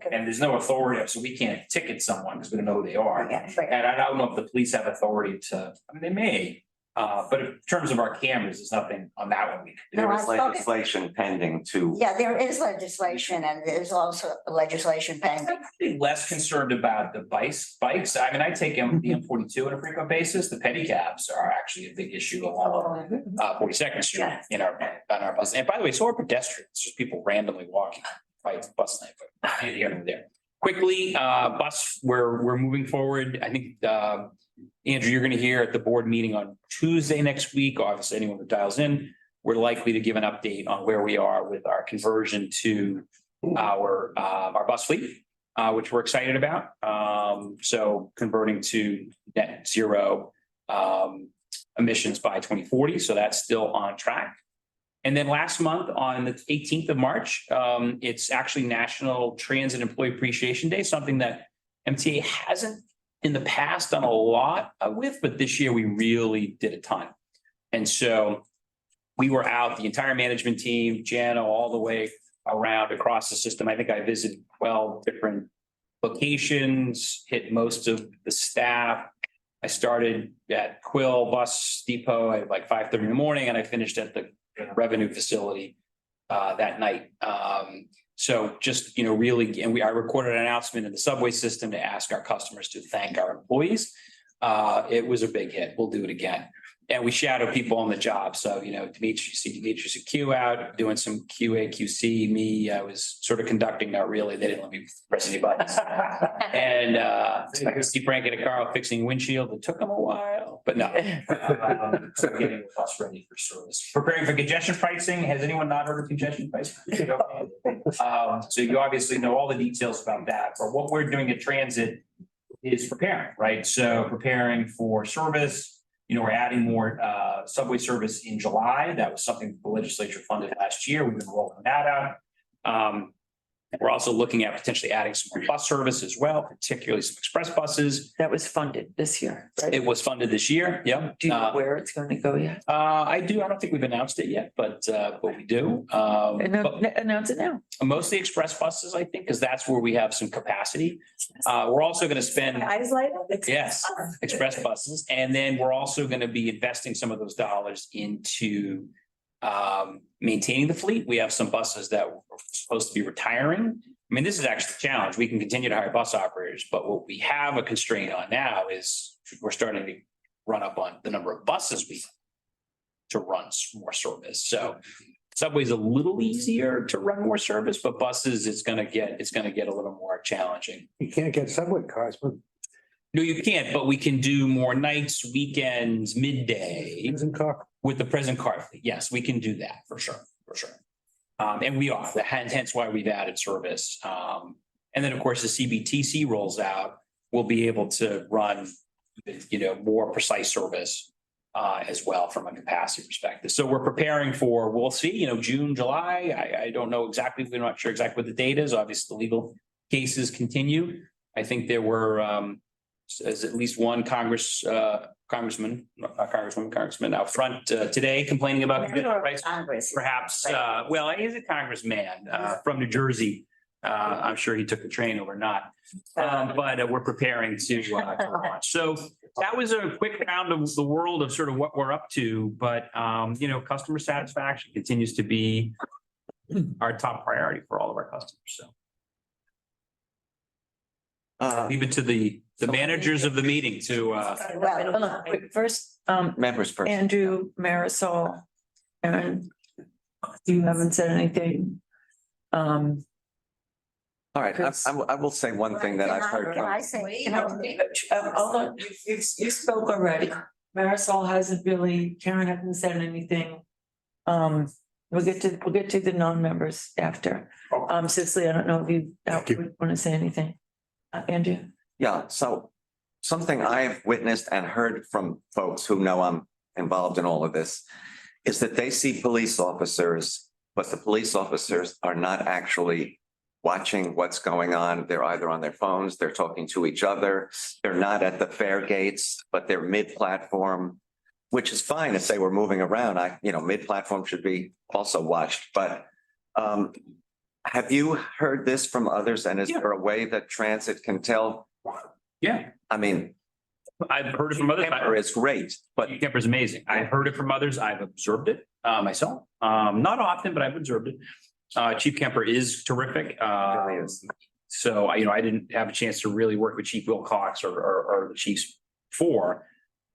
Speaker 6: authority, so we can't ticket someone because we don't know who they are.
Speaker 8: yeah, right.
Speaker 6: And I don't know if the police have authority to, I mean, they may, but in terms of our cameras, there's nothing on that one we can do.
Speaker 2: There
Speaker 8: No,
Speaker 2: is
Speaker 8: I've spoken-
Speaker 2: legislation pending to.
Speaker 8: Yeah, there is legislation and there's also legislation pending.
Speaker 6: I'm actually less concerned about the bikes. I mean, I take the M42 on a frequent basis. The pedicabs are actually a big issue along 42nd Street on our bus. And by the way, so are pedestrians, just people randomly walking by the bus lane, but here and there. Quickly, bus, we're moving forward. I think, Andrew, you're gonna hear at the board meeting on Tuesday next week. Obviously, anyone who dials in, we're likely to give an update on where we are with our conversion to our bus fleet, which we're excited about. So converting to net zero emissions by 2040. So that's still on track. And then last month on the 18th of March, it's actually National Transit Employee Appreciation Day, something that MTA hasn't in the past done a lot with, but this year we really did a ton. And so we were out, the entire management team, Jano, all the way around across the system. I think I visited 12 different locations, hit most of the staff. I started at Quill Bus Depot at like 5:30 in the morning, and I finished at the revenue facility that night. So just, really, and I recorded an announcement in the subway system to ask our customers to thank our employees. It was a big hit. We'll do it again. And we shadow people on the job. So, Demetrius and Q out doing some QA, QC. Me, I was sort of conducting, not really. They didn't let me press any buttons. And I could see Frank in a car fixing windshield. It took them a while, but no. So getting the bus ready for service. Preparing for congestion pricing. Has anyone not heard of congestion pricing? So you obviously know all the details about that. But what we're doing at Transit is preparing, right? So preparing for service. We're adding more subway service in July. That was something the legislature funded last year. We've been rolling that out. We're also looking at potentially adding some more bus service as well, particularly some express buses.
Speaker 1: That was funded this year, right?
Speaker 6: It was funded this year. Yep.
Speaker 1: Do you know where it's going to go yet?
Speaker 6: I do. I don't think we've announced it yet, but we do.
Speaker 1: Announce it now.
Speaker 6: Mostly express buses, I think, because that's where we have some capacity. We're also going to spend.
Speaker 1: Eyes light up.
Speaker 6: Yes, express buses. And then we're also going to be investing some of those dollars into maintaining the fleet. We have some buses that we're supposed to be retiring. I mean, this is actually a challenge. We can continue to hire bus operators, but what we have a constraint on now is we're starting to run up on the number of buses we to run more service. So subway's a little easier to run more service, but buses, it's gonna get a little more challenging.
Speaker 7: You can't get subway cars, but
Speaker 6: No, you can't, but we can do more nights, weekends, midday
Speaker 7: isn't car.
Speaker 6: with the present car fleet. Yes, we can do that for sure. And we are, hence why we've added service. And then, of course, the CBTC rolls out, we'll be able to run, more precise service as well from a capacity perspective. So we're preparing for, we'll see, June, July. I don't know exactly, we're not sure exactly what the date is. Obviously, the legal cases continue. I think there were as at least one congressman out front today complaining about
Speaker 8: Congress.
Speaker 6: perhaps, well, he's a congressman from New Jersey. I'm sure he took the train or not, but we're preparing to launch. So that was a quick round of the world of sort of what we're up to, but customer satisfaction continues to be our top priority for all of our customers. So leave it to the managers of the meeting to
Speaker 1: Hold on, wait, first,
Speaker 2: Members first.
Speaker 1: Andrew, Marisol, Aaron, you haven't said anything.
Speaker 2: All right,
Speaker 1: Chris.
Speaker 2: I will say one thing that I've heard.
Speaker 8: Can I say,
Speaker 1: Hold on, you spoke already. Marisol hasn't really, Karen hasn't said anything. We'll get to the non-members after. Cicely, I don't know if you want to say anything. Andrew?
Speaker 2: Yeah, so something I've witnessed and heard from folks who know I'm involved in all of this is that they see police officers, but the police officers are not actually watching what's going on. They're either on their phones, they're talking to each other, they're not at the fare gates, but they're mid-platform, which is fine if they were moving around. Mid-platform should be also watched, but have you heard this from others? And is there a way that transit can tell?
Speaker 6: Yeah,
Speaker 2: I mean,
Speaker 6: I've heard it from others.
Speaker 2: Kemper is great, but
Speaker 6: Chief Kemper is amazing. I've heard it from others. I've observed it myself. Not often, but I've observed it. Chief Kemper is terrific.
Speaker 2: really is.
Speaker 6: So, I didn't have a chance to really work with Chief Wilcox or the chiefs before.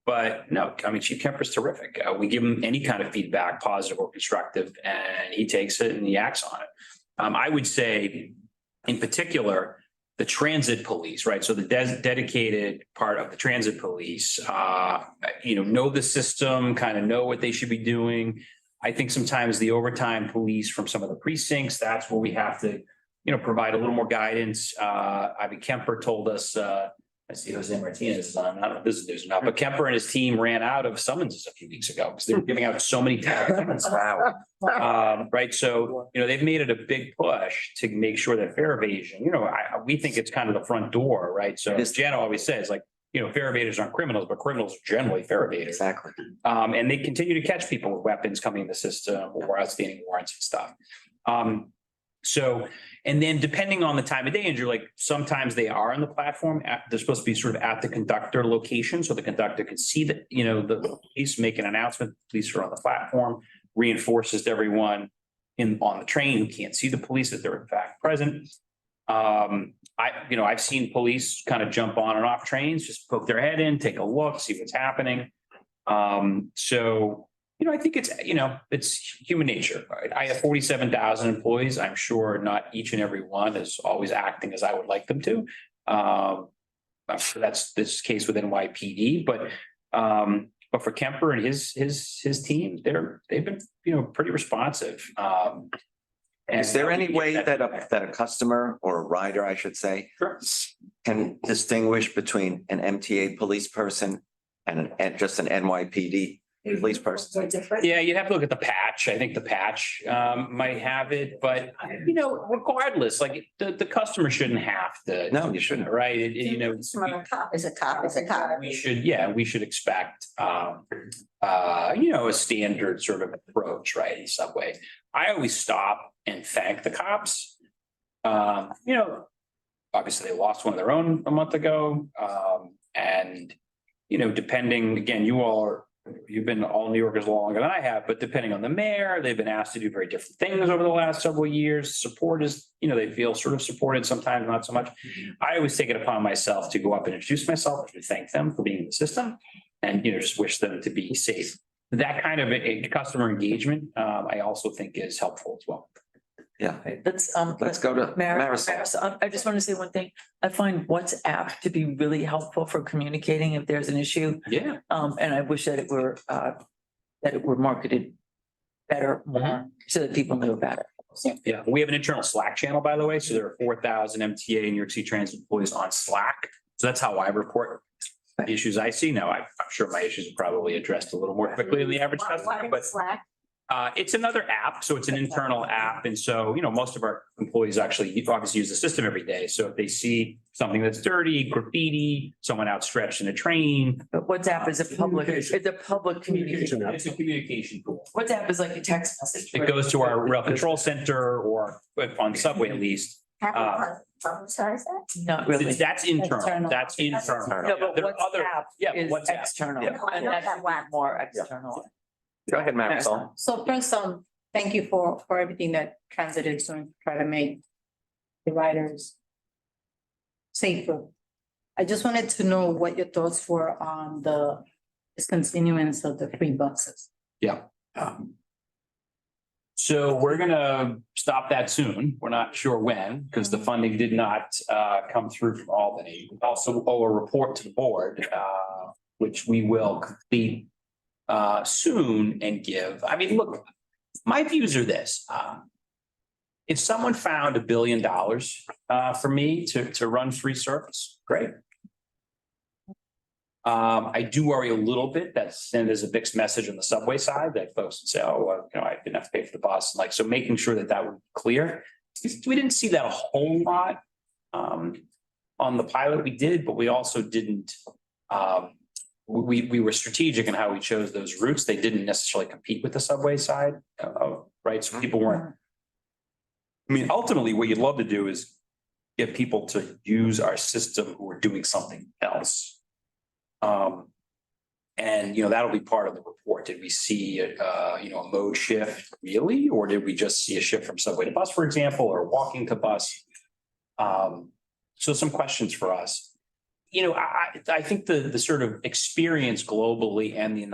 Speaker 6: But no, Chief Kemper is terrific. We give him any kind of feedback, positive or constructive, and he takes it and he acts on it. I would say in particular, the transit police, right? So the dedicated part of the transit police, know the system, kind of know what they should be doing. I think sometimes the overtime police from some of the precincts, that's where we have to, provide a little more guidance. Kemper told us, I see Jose Martinez is on, I don't know if this is news or not, but Kemper and his team ran out of summonses a few weeks ago because they were giving out so many summonses. Wow. Right. So, they've made it a big push to make sure that fare evasion, we think it's kind of the front door, right? So as Jana always says, like, fare evaders aren't criminals, but criminals are generally fare evaders.
Speaker 2: Exactly.
Speaker 6: And they continue to catch people with weapons coming in the system or outstanding warrants and stuff. And then depending on the time of day, Andrew, like sometimes they are on the platform, they're supposed to be sort of at the conductor location. So the conductor can see that, the police make an announcement, police are on the platform, reinforces to everyone on the train who can't see the police that they're in fact present. I've seen police kind of jump on and off trains, just poke their head in, take a look, see what's happening. I think it's human nature, right? I have 47,000 employees. I'm sure not each and every one is always acting as I would like them to. I'm sure that's this case with NYPD, but for Kemper and his team, they've been, pretty responsive.
Speaker 2: Is there any way that a customer or a rider, I should say, can distinguish between an MTA police person and just an NYPD police person?
Speaker 6: Yeah, you'd have to look at the patch. I think the patch might have it, but regardless, like the customer shouldn't have to.
Speaker 2: No, you shouldn't.
Speaker 6: Right?
Speaker 8: A cop is a cop is a cop.
Speaker 6: We should expect a standard sort of approach, right? In some way. I always stop and thank the cops. Obviously they lost one of their own a month ago. And depending, again, you've been all New Yorkers longer than I have, but depending on the mayor, they've been asked to do very different things over the last several years. Support is, they feel sort of supported, sometimes not so much. I always take it upon myself to go up and introduce myself, to thank them for being in the system and, just wish them to be safe. That kind of a customer engagement, I also think is helpful as well.
Speaker 2: Yeah.
Speaker 1: Let's
Speaker 2: go to
Speaker 1: Marisol. I just want to say one thing. I find WhatsApp to be really helpful for communicating if there's an issue.
Speaker 6: Yeah.
Speaker 1: And I wish that it were marketed better, more, so that people knew about it.
Speaker 6: Yeah, we have an internal Slack channel, by the way. So there are 4,000 MTA and New York City Transit employees on Slack. So that's how I report the issues I see. Now, I'm sure my issues are probably addressed a little more quickly than the average customer, but it's another app. So it's an internal app. And so, most of our employees actually obviously use the system every day. So if they see something that's dirty, graffiti, someone outstretched in a train.
Speaker 1: But WhatsApp is a public communication.
Speaker 6: It's a communication tool.
Speaker 1: WhatsApp is like a text message.
Speaker 6: It goes to our rail control center or on subway at least.
Speaker 8: Publicize that?
Speaker 1: Not really.
Speaker 6: That's internal. That's internal.
Speaker 1: No, but
Speaker 6: There are other-
Speaker 1: WhatsApp is
Speaker 6: WhatsApp.
Speaker 1: external.
Speaker 2: Yeah.
Speaker 1: And that's more external.
Speaker 2: Go ahead, Marisol.
Speaker 3: So first, thank you for everything that transit is doing to try to make the riders safer. I just wanted to know what your thoughts were on the discontinuance of the free buses.
Speaker 6: Yeah. So we're gonna stop that soon. We're not sure when, because the funding did not come through from Albany. We also owe a report to the board which we will complete soon and give. I mean, look, my views are this. If someone found $1 billion for me to run free service, great. I do worry a little bit that there's a mixed message on the subway side that folks would say, oh, well, I didn't have to pay for the bus. Like, so making sure that would be clear. We didn't see that a whole lot on the pilot we did, but we also didn't. We were strategic in how we chose those routes. They didn't necessarily compete with the subway side, right? So people weren't. I mean, ultimately, what you'd love to do is get people to use our system who are doing something else. And that'll be part of the report. Did we see a mode shift really, or did we just see a shift from subway to bus, for example, or walking to bus? So some questions for us. I think the sort of experience globally and in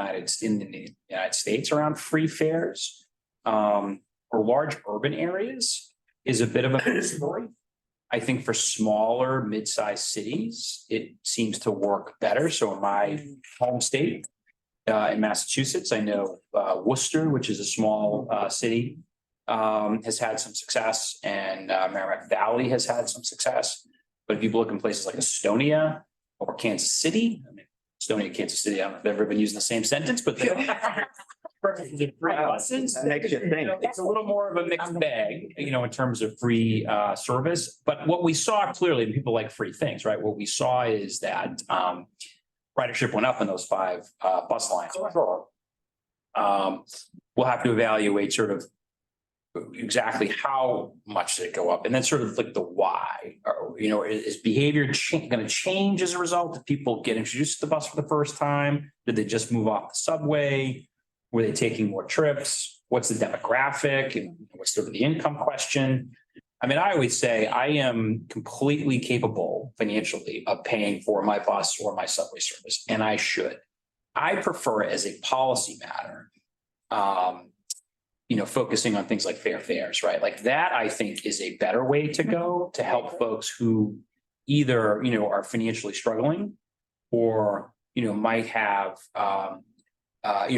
Speaker 6: the United States around free fares for large urban areas is a bit of a story. I think for smaller, mid-sized cities, it seems to work better. So in my home state, in Massachusetts, I know Worcester, which is a small city, has had some success, and Merrimack Valley has had some success. But if you look in places like Estonia or Kansas City, I mean, Estonia and Kansas City, I don't know if they've ever been used in the same sentence, but they're free buses.
Speaker 2: Makes you think.
Speaker 6: It's a little more of a mixed bag, in terms of free service. But what we saw clearly, and people like free things, right? What we saw is that ridership went up in those 5 bus lines. We'll have to evaluate sort of exactly how much did it go up, and then sort of like the why. Is behavior going to change as a result? Did people get introduced to the bus for the first time? Did they just move off the subway? Were they taking more trips? What's the demographic? And what's sort of the income question? I mean, I always say I am completely capable financially of paying for my bus or my subway service, and I should. I prefer it as a policy matter, focusing on things like fair fares, right? Like that, I think, is a better way to go to help folks who either, are financially struggling or, might have,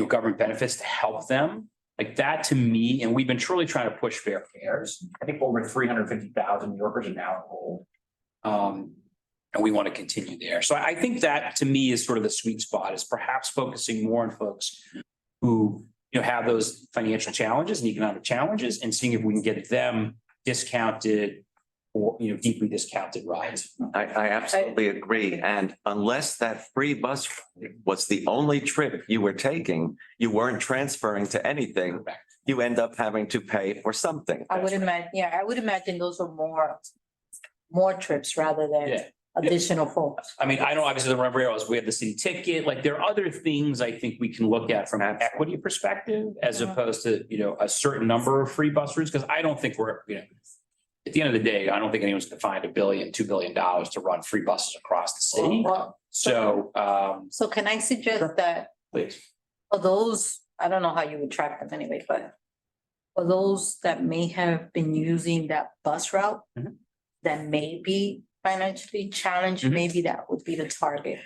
Speaker 6: government benefits to help them. Like that to me, and we've been truly trying to push fair fares. I think over 350,000 New Yorkers are now enrolled. And we want to continue there. So I think that to me is sort of the sweet spot, is perhaps focusing more on folks who, have those financial challenges and economic challenges, and seeing if we can get them discounted or, deeply discounted rides.
Speaker 2: I absolutely agree. And unless that free bus was the only trip you were taking, you weren't transferring to anything, you end up having to pay for something.
Speaker 3: I would imagine those are more trips rather than additional folks.
Speaker 6: I mean, I know obviously the rubber arrows, we have the city ticket, like there are other things I think we can look at from an equity perspective as opposed to, a certain number of free bus routes. Because I don't think we're, at the end of the day, I don't think anyone's going to find $1 billion, $2 billion to run free buses across the city. So
Speaker 3: can I suggest that
Speaker 6: please.
Speaker 3: for those, I don't know how you would track them anyway, but for those that may have been using that bus route that may be financially challenged, maybe that would be the target.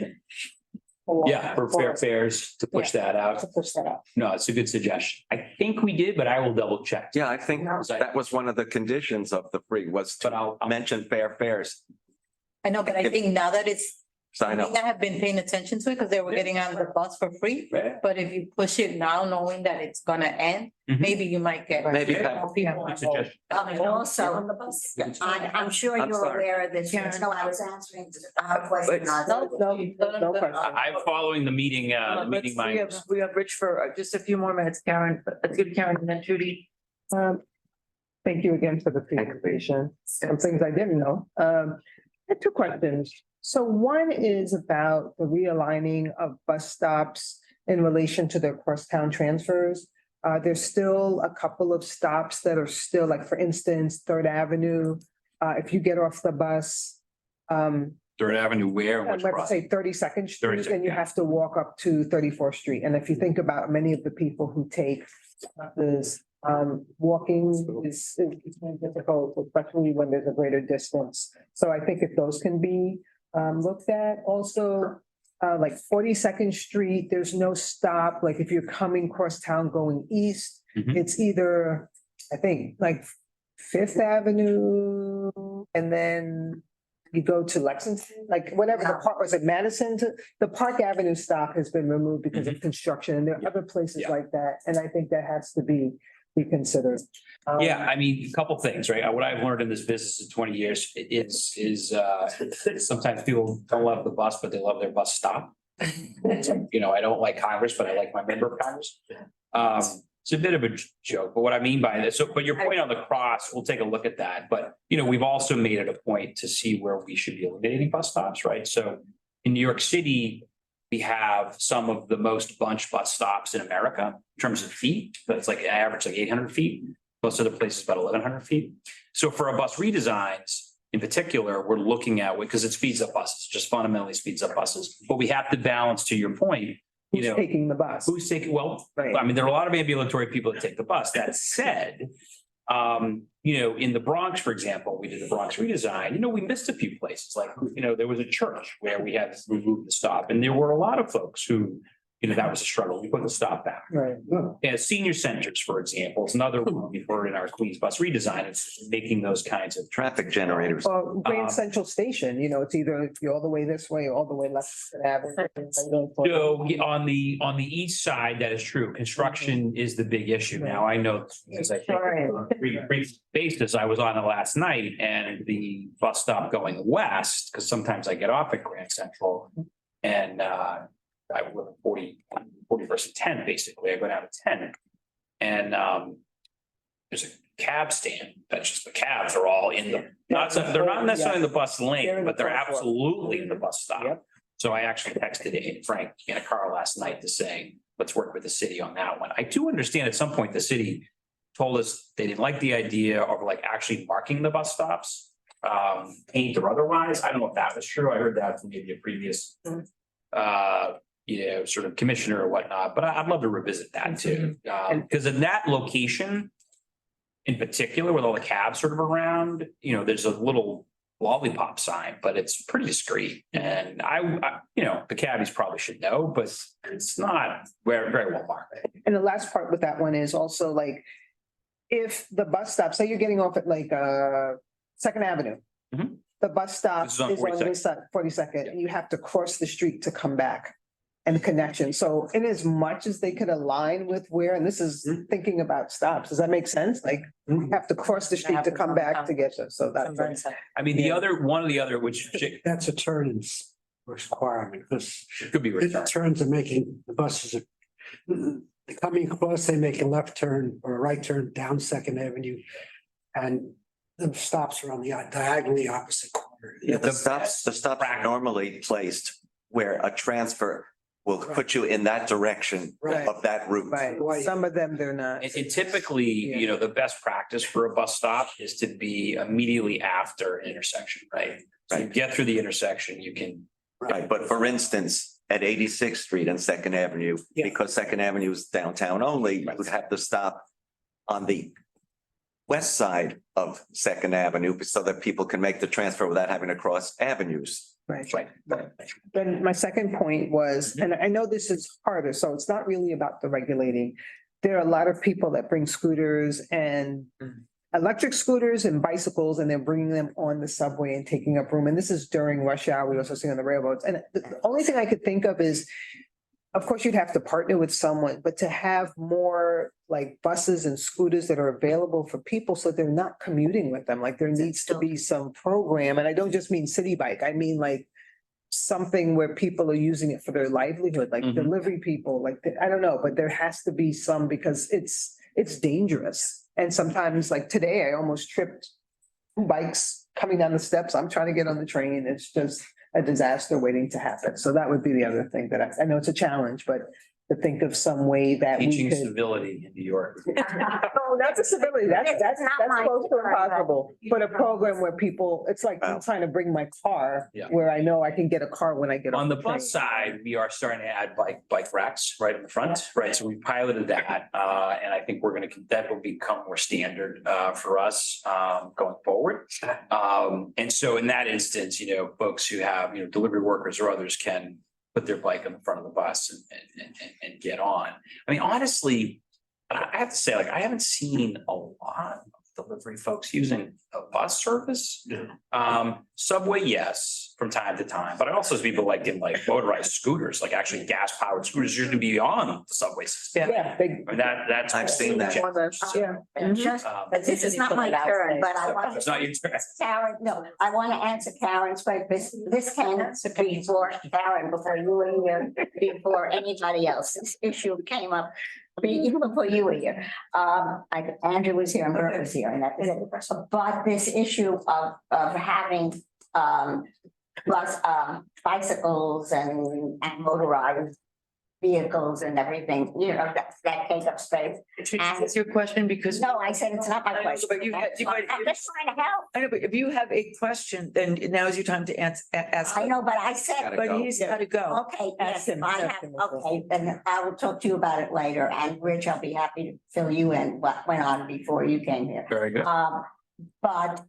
Speaker 6: For fair fares to push that out.
Speaker 3: To push that out.
Speaker 6: No, it's a good suggestion. I think we did, but I will double check.
Speaker 2: Yeah, I think that was one of the conditions of the free, was
Speaker 6: But
Speaker 2: to
Speaker 6: I'll
Speaker 2: mention fair fares.
Speaker 3: I know, but I think now that it's,
Speaker 2: Sign
Speaker 3: I
Speaker 2: up.
Speaker 3: have been paying attention to it because they were getting on the bus for free.
Speaker 6: Right.
Speaker 3: But if you push it now, knowing that it's gonna end, maybe you might get.
Speaker 2: Maybe
Speaker 3: more people.
Speaker 6: Good suggestion.
Speaker 8: Also,
Speaker 1: On the bus.
Speaker 8: I'm sure
Speaker 2: I'm
Speaker 8: you're
Speaker 2: sorry.
Speaker 8: aware of this, so I was answering a question.
Speaker 1: No question.
Speaker 6: I'm following the meeting,
Speaker 1: We
Speaker 6: minds.
Speaker 1: have Rich for just a few more minutes, Karen. Let's give Karen and then Judy.
Speaker 9: Thank you again for the presentation. Some things I didn't know. I had 2 questions. So one is about the realigning of bus stops in relation to the crosstown transfers. There's still a couple of stops that are still, like, for instance, Third Avenue. If you get off the bus,
Speaker 6: Third Avenue where? Which
Speaker 9: let's
Speaker 6: crossing?
Speaker 9: say 32nd Street,
Speaker 6: 32nd,
Speaker 9: and you
Speaker 6: yeah.
Speaker 9: have to walk up to 34th Street. And if you think about many of the people who take this, walking is difficult, especially when there's a greater distance. So I think if those can be looked at. Also, like 42nd Street, there's no stop, like if you're coming cross town going east,
Speaker 6: Mhm.
Speaker 9: it's either, I think, like Fifth Avenue, and then you go to Lexington, like whatever the park, was it Madison? The Park Avenue stop has been removed because of construction, and there are other places
Speaker 6: Yeah.
Speaker 9: like that, and I think that has to be considered.
Speaker 6: Yeah, I mean, a couple things, right? What I've learned in this business in 20 years is sometimes people don't love the bus, but they love their bus stop. You know, I don't like Congress, but I like my member of Congress. It's a bit of a joke, but what I mean by this, so, but your point on the cross, we'll take a look at that. But, you know, we've also made it a point to see where we should be eliminating bus stops, right? So in New York City, we have some of the most bunch bus stops in America in terms of feet. That's like an average, like 800 feet. Most other places about 1,100 feet. So for our bus redesigns in particular, we're looking at, because it speeds up buses, just fundamentally speeds up buses. But we have to balance, to your point, you
Speaker 9: Who's
Speaker 6: know,
Speaker 9: taking the bus?
Speaker 6: who's taking, well,
Speaker 9: Right.
Speaker 6: I mean, there are a lot of ambulatory people that take the bus. That said, you know, in the Bronx, for example, we did the Bronx redesign, you know, we missed a few places, like, you know, there was a church where we had to remove the stop, and there were a lot of folks who, you know, that was a struggle. We put the stop back.
Speaker 9: Right.
Speaker 6: Yeah, senior centers, for example, is another one we've heard in our Queens bus redesign. It's making those kinds of.
Speaker 2: Traffic generators.
Speaker 9: Or Grand Central Station, you know, it's either you're all the way this way or all the way left. Avenue.
Speaker 6: So on the east side, that is true. Construction is the big issue. Now, I know, as I think, on a brief basis, I was on it last night, and the bus stop going west, because sometimes I get off at Grand Central, and I live at 41st and 10, basically. I go down to 10. And there's a cab stand. That's just the cabs are all in the, they're not necessarily in the bus
Speaker 9: They're in
Speaker 6: lane,
Speaker 9: the
Speaker 6: but they're
Speaker 9: crosswalk.
Speaker 6: absolutely in the bus stop.
Speaker 9: Yep.
Speaker 6: So I actually texted Frank in a car last night to say, let's work with the city on that one. I do understand at some point the city told us they didn't like the idea of like actually marking the bus stops, paint or otherwise. I don't know if that was true. I heard that from maybe a previous you know, sort of commissioner or whatnot, but I'd love to revisit that too. Because in that location in particular, with all the cabs sort of around, you know, there's a little lollipop sign, but it's pretty discreet. And I you know, the cabbies probably should know, but it's not very well marked.
Speaker 9: And the last part with that one is also like, if the bus stop, say you're getting off at like Second Avenue.
Speaker 6: Mhm.
Speaker 9: The bus stop
Speaker 6: This
Speaker 9: is
Speaker 6: is on
Speaker 9: on this side, 42nd, and you have to cross the street to come back. And the connection. So in as much as they could align with where, and this is thinking about stops, does that make sense? Like, you have to cross the street to come back to get to, so that's.
Speaker 6: I mean, one of the other, which
Speaker 7: That's a turn in requirement, because
Speaker 6: could be
Speaker 7: the
Speaker 6: returned.
Speaker 7: turns are making the buses. Coming across, they make a left turn or a right turn down Second Avenue. And the stops are on the diagonally opposite corner.
Speaker 2: Yeah, the stops are normally placed where a transfer will put you in that direction
Speaker 7: Right.
Speaker 2: of that route.
Speaker 9: Right, some of them, they're not.
Speaker 6: And typically, you know, the best practice for a bus stop is to be immediately after an intersection, right? So you get through the intersection, you can.
Speaker 2: Right, but for instance, at 86th Street and Second Avenue,
Speaker 7: Yeah.
Speaker 2: because Second Avenue is downtown only, you would have to stop on the west side of Second Avenue so that people can make the transfer without having to cross avenues.
Speaker 9: Right. Then my second point was, and I know this is harder, so it's not really about the regulating. There are a lot of people that bring scooters and electric scooters and bicycles, and they're bringing them on the subway and taking up room. And this is during rush hour. We also see on the railroads. And the only thing I could think of is, of course, you'd have to partner with someone, but to have more like buses and scooters that are available for people so they're not commuting with them. Like there needs to be some program. And I don't just mean city bike. I mean like something where people are using it for their livelihood, like
Speaker 6: Mhm.
Speaker 9: delivery people, like, I don't know, but there has to be some because it's dangerous. And sometimes like today, I almost tripped 2 bikes coming down the steps. I'm trying to get on the train. It's just a disaster waiting to happen. So that would be the other thing that I know it's a challenge, but to think of some way that we
Speaker 6: Teaching
Speaker 9: could.
Speaker 6: civility in New York.
Speaker 9: No, not disability. That's
Speaker 8: Not my
Speaker 9: close to
Speaker 8: concern, but-
Speaker 9: impossible. But a program where people, it's like I'm
Speaker 2: Wow.
Speaker 9: trying to bring my car
Speaker 6: Yeah.
Speaker 9: where I know I can get a car when I get
Speaker 6: On the
Speaker 9: train.
Speaker 6: bus side, we are starting to add bike racks right in the front, right? So we piloted that, and I think that will become more standard, for us, going forward. And so in that instance, you know, folks who have, you know, delivery workers or others can put their bike on the front of the bus and get on. I mean, honestly, I have to say, like, I haven't seen a lot of delivery folks using a bus service. Subway, yes, from time to time, but I also see people like in like motorized scooters, like actually gas powered scooters usually be on the subway system.
Speaker 9: Yeah. Big.
Speaker 6: I mean, that's.
Speaker 2: I've seen that.
Speaker 9: Yeah.
Speaker 8: Just,
Speaker 6: Um,
Speaker 8: this is not my turn, but I want.
Speaker 6: It's not your turn.
Speaker 8: Karen, no, I want to answer Karen's question. This came before Karen, before you were here, before anybody else. This issue came up even before you were here. Andrew was here and Bert was here, and that is it. But this issue of having bicycles and motorized vehicles and everything, you know, that take up space.
Speaker 1: Is your question because?
Speaker 8: No, I said it's not my
Speaker 1: I know,
Speaker 8: question.
Speaker 1: but you had- you might-
Speaker 8: I'm just trying to help.
Speaker 1: I know, but if you have a question, then now is your time to ask.
Speaker 8: I know, but I said.
Speaker 2: Gotta
Speaker 1: But
Speaker 2: go.
Speaker 1: he's gotta go.
Speaker 8: Okay,
Speaker 9: Ask
Speaker 8: yes,
Speaker 9: him,
Speaker 8: I
Speaker 9: ask
Speaker 8: have,
Speaker 9: him as well.
Speaker 8: okay, then I will talk to you about it later, and Rich, I'll be happy to fill you in what went on before you came here.
Speaker 6: Very good.
Speaker 8: But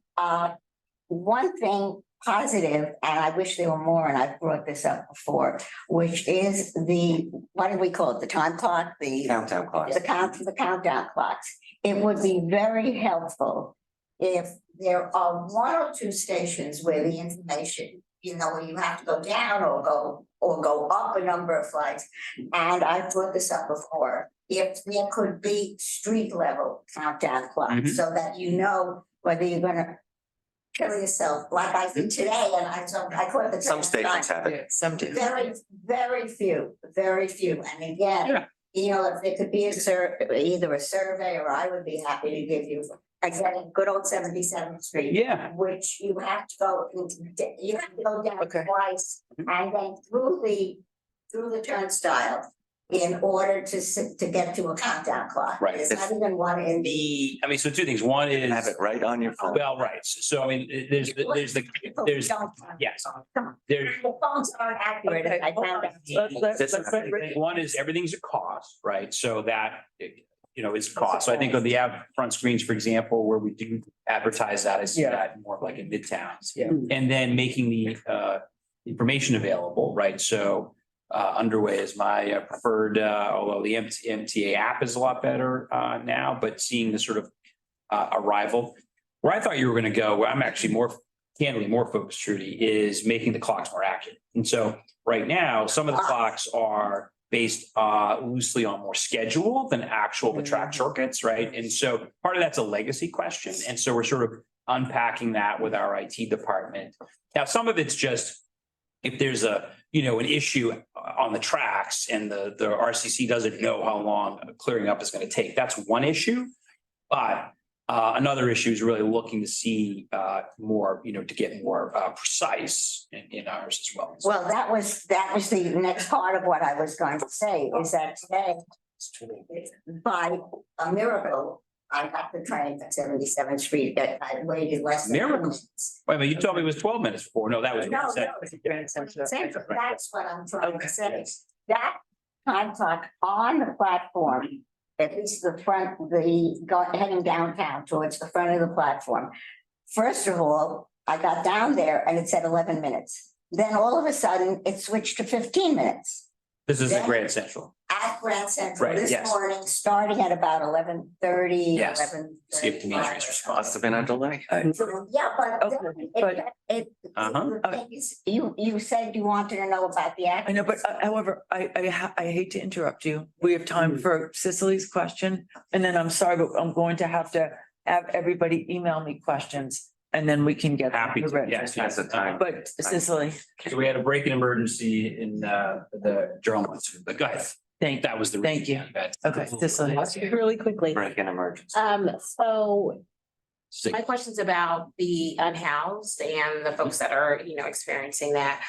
Speaker 8: one thing positive, and I wish there were more, and I've brought this up before, which is what do we call it, the time clock,
Speaker 2: Countdown clock.
Speaker 8: the countdown clocks. It would be very helpful if there are one or two stations where the information, you know, where you have to go down or go up a number of flights. And I brought this up before, if there could be street level countdown clocks, so that you know whether you're gonna kill yourself, like I did today, and I caught the.
Speaker 2: Some stations have it.
Speaker 1: Yeah, some do.
Speaker 8: Very few, and again,
Speaker 6: Yeah.
Speaker 8: you know, if there could be either a survey, or I would be happy to give you, again, good old 77th Street.
Speaker 6: Yeah.
Speaker 8: Which you have to go, you have to go down
Speaker 1: Okay.
Speaker 8: twice, and then through the turnstile in order to get to a countdown clock.
Speaker 6: Right.
Speaker 8: There's not even one in the.
Speaker 6: I mean, so two things. One is.
Speaker 2: Have it right on your phone.
Speaker 6: Well, right. So I mean, there's, yes, there's.
Speaker 8: The phones aren't accurate,
Speaker 1: Okay,
Speaker 8: I
Speaker 1: hold
Speaker 8: found
Speaker 1: on.
Speaker 8: out.
Speaker 1: Let's
Speaker 6: One is everything's a cost, right? So that, you know, is a cost. So I think on the front screens, for example, where we do advertise that, I see
Speaker 1: Yeah.
Speaker 6: that more like in midtowns.
Speaker 1: Yeah.
Speaker 6: And then making the information available, right? So Underway is my preferred, although the MTA app is a lot better now, but seeing the sort of arrival. Where I thought you were going to go, where I'm actually more candidly more focused, Trudy, is making the clocks more accurate. And so right now, some of the clocks are based loosely on more schedule than actual the track circuits, right? And so part of that's a legacy question. And so we're sort of unpacking that with our IT department. Now, some of it's just if there's an issue on the tracks and the RCC doesn't know how long clearing up is going to take, that's one issue. But another issue is really looking to see more, to get more precise in ours as well.
Speaker 8: Well, that was the next part of what I was going to say, is that today, by a miracle, I got the train at 77th Street that I waited less than 2
Speaker 6: Miracle?
Speaker 8: minutes.
Speaker 6: Wait a minute, you told me it was 12 minutes before. No, that was.
Speaker 8: No, that's what I'm trying to say. That time clock on the platform, at least the front, heading downtown towards the front of the platform. First of all, I got down there and it said 11 minutes. Then all of a sudden, it switched to 15 minutes.
Speaker 6: This is at Grand Central.
Speaker 8: At Grand Central
Speaker 6: Right,
Speaker 8: this
Speaker 6: yes.
Speaker 8: morning, starting at about 11:30,
Speaker 6: Yes.
Speaker 8: 11:35.
Speaker 6: See if Dimitri's response.
Speaker 2: Must have been a delay.
Speaker 8: Yeah, but
Speaker 1: Okay,
Speaker 6: Uh-huh.
Speaker 8: the thing is, you said you wanted to know about the.
Speaker 1: I know, but however, I hate to interrupt you. We have time for Cicely's question. And then I'm sorry, but I'm going to have everybody email me questions and then we can get.
Speaker 6: Happy to,
Speaker 1: Rich.
Speaker 6: yes.
Speaker 2: That's the time.
Speaker 1: But Cicely,
Speaker 6: So we had a break in emergency in the journal, but go ahead. That was the.
Speaker 1: Thank you. Okay, Cicely.
Speaker 10: Really quickly.
Speaker 2: Break in emergency.
Speaker 10: So my question's about the unhoused and the folks that are, experiencing that.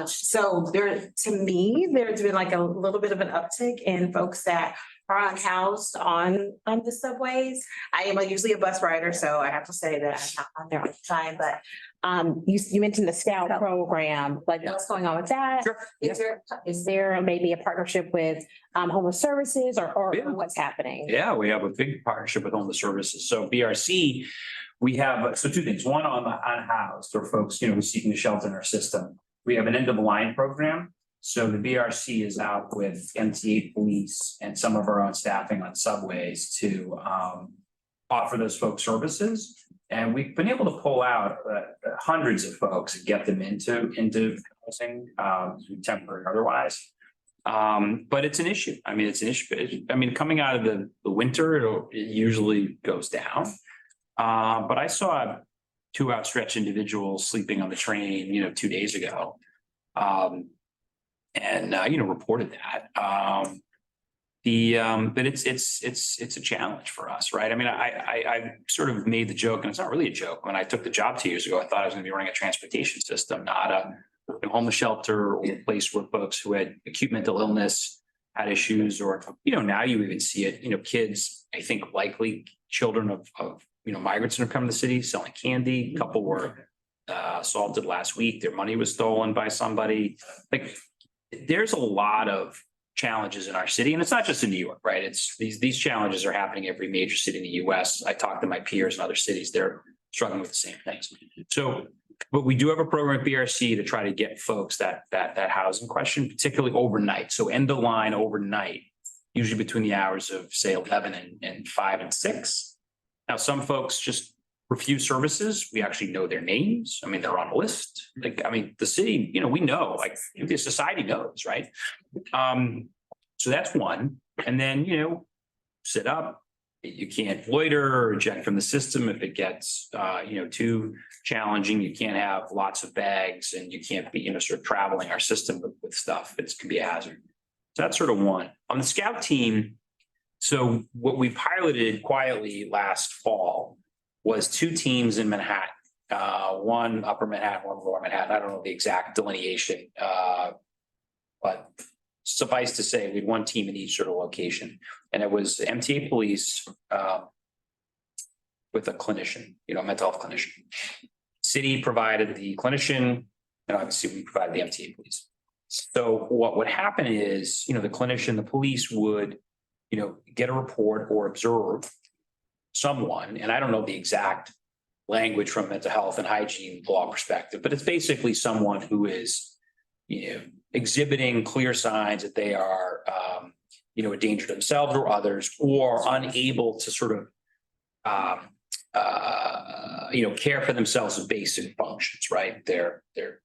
Speaker 10: So to me, there's been like a little bit of an uptick in folks that are unhoused on the subways. I am usually a bus rider, so I have to say that I'm not on there all the time, but you mentioned the Scout program, like what's going on with that?
Speaker 6: Sure.
Speaker 10: Is there maybe a partnership with homeless services or
Speaker 6: Yeah.
Speaker 10: what's happening?
Speaker 6: Yeah, we have a big partnership with Homeless Services. So BRC, we have, so two things. One on the unhoused or folks, who seeking a shelter in our system. We have an end of the line program. So the BRC is out with MTA police and some of our own staffing on subways to offer those folks services. And we've been able to pull out hundreds of folks and get them into housing, temporary or otherwise. But it's an issue. I mean, it's an issue. I mean, coming out of the winter, it usually goes down. But I saw two outstretched individuals sleeping on the train, 2 days ago. Reported that. But it's a challenge for us, right? I mean, I sort of made the joke, and it's not really a joke. When I took the job 2 years ago, I thought I was going to be running a transportation system, not a homeless shelter or a place where folks who had acute mental illness had issues, or now you even see it. Kids, I think likely children of migrants that have come to the city selling candy. A couple were assaulted last week. Their money was stolen by somebody. Like, there's a lot of challenges in our city, and it's not just in New York, right? It's these challenges are happening every major city in the US. I talk to my peers in other cities, they're struggling with the same things. So, but we do have a program at BRC to try to get folks that housing question, particularly overnight. So end of line overnight, usually between the hours of say 11 and 5 and 6. Now, some folks just refuse services. We actually know their names. I mean, they're on a list. The city, we know, like the society knows, right? So that's one. And then, sit up. You can't loiter or eject from the system if it gets, too challenging. You can't have lots of bags, and you can't be, sort of traveling our system with stuff. It can be a hazard. So that's sort of one. On the scout team, so what we piloted quietly last fall was 2 teams in Manhattan, one upper Manhattan, one lower Manhattan. I don't know the exact delineation, but suffice to say, we had 1 team in each sort of location, and it was MTA police with a clinician, mental health clinician. City provided the clinician, and obviously we provided the MTA police. So what would happen is, the clinician, the police would, get a report or observe someone, and I don't know the exact language from mental health and hygiene law perspective, but it's basically someone who is, exhibiting clear signs that they are, a danger to themselves or others, or unable to sort of, care for themselves in basic functions, right? They're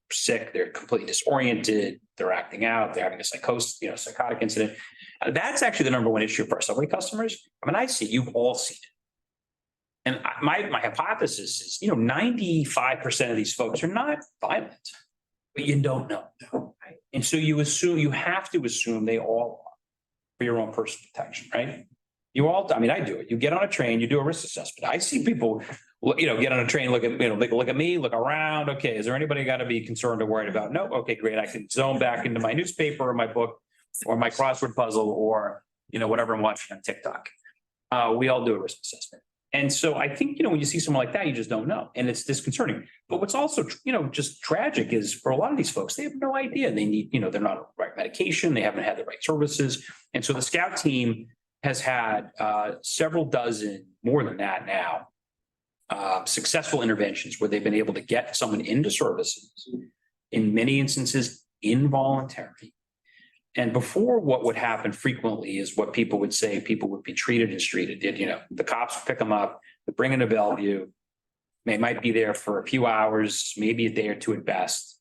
Speaker 6: sick, they're completely disoriented, they're acting out, they're having a psychosis, psychotic incident. That's actually the #1 issue for our subway customers. I mean, I see, you've all seen it. And my hypothesis is, 95% of these folks are not violent, but you don't know. Right? And so you have to assume they all are for your own personal protection, right? I do it. You get on a train, you do a risk assessment. I see people, get on a train, look at me, look around. Okay, is there anybody got to be concerned or worried about? No. Okay, great. I can zone back into my newspaper or my book or my crossword puzzle or, whatever I'm watching on TikTok. We all do a risk assessment. And so I think, when you see someone like that, you just don't know. And it's disconcerting. But what's also, just tragic is for a lot of these folks, they have no idea. They need, they're not on the right medication. They haven't had the right services. And so the scout team has had several dozen, more than that now, successful interventions where they've been able to get someone into services, in many instances, involuntary. And before, what would happen frequently is what people would say, people would be treated and treated. The cops would pick them up, they bring them to Bellevue. They might be there for a few hours, maybe a day or two at best,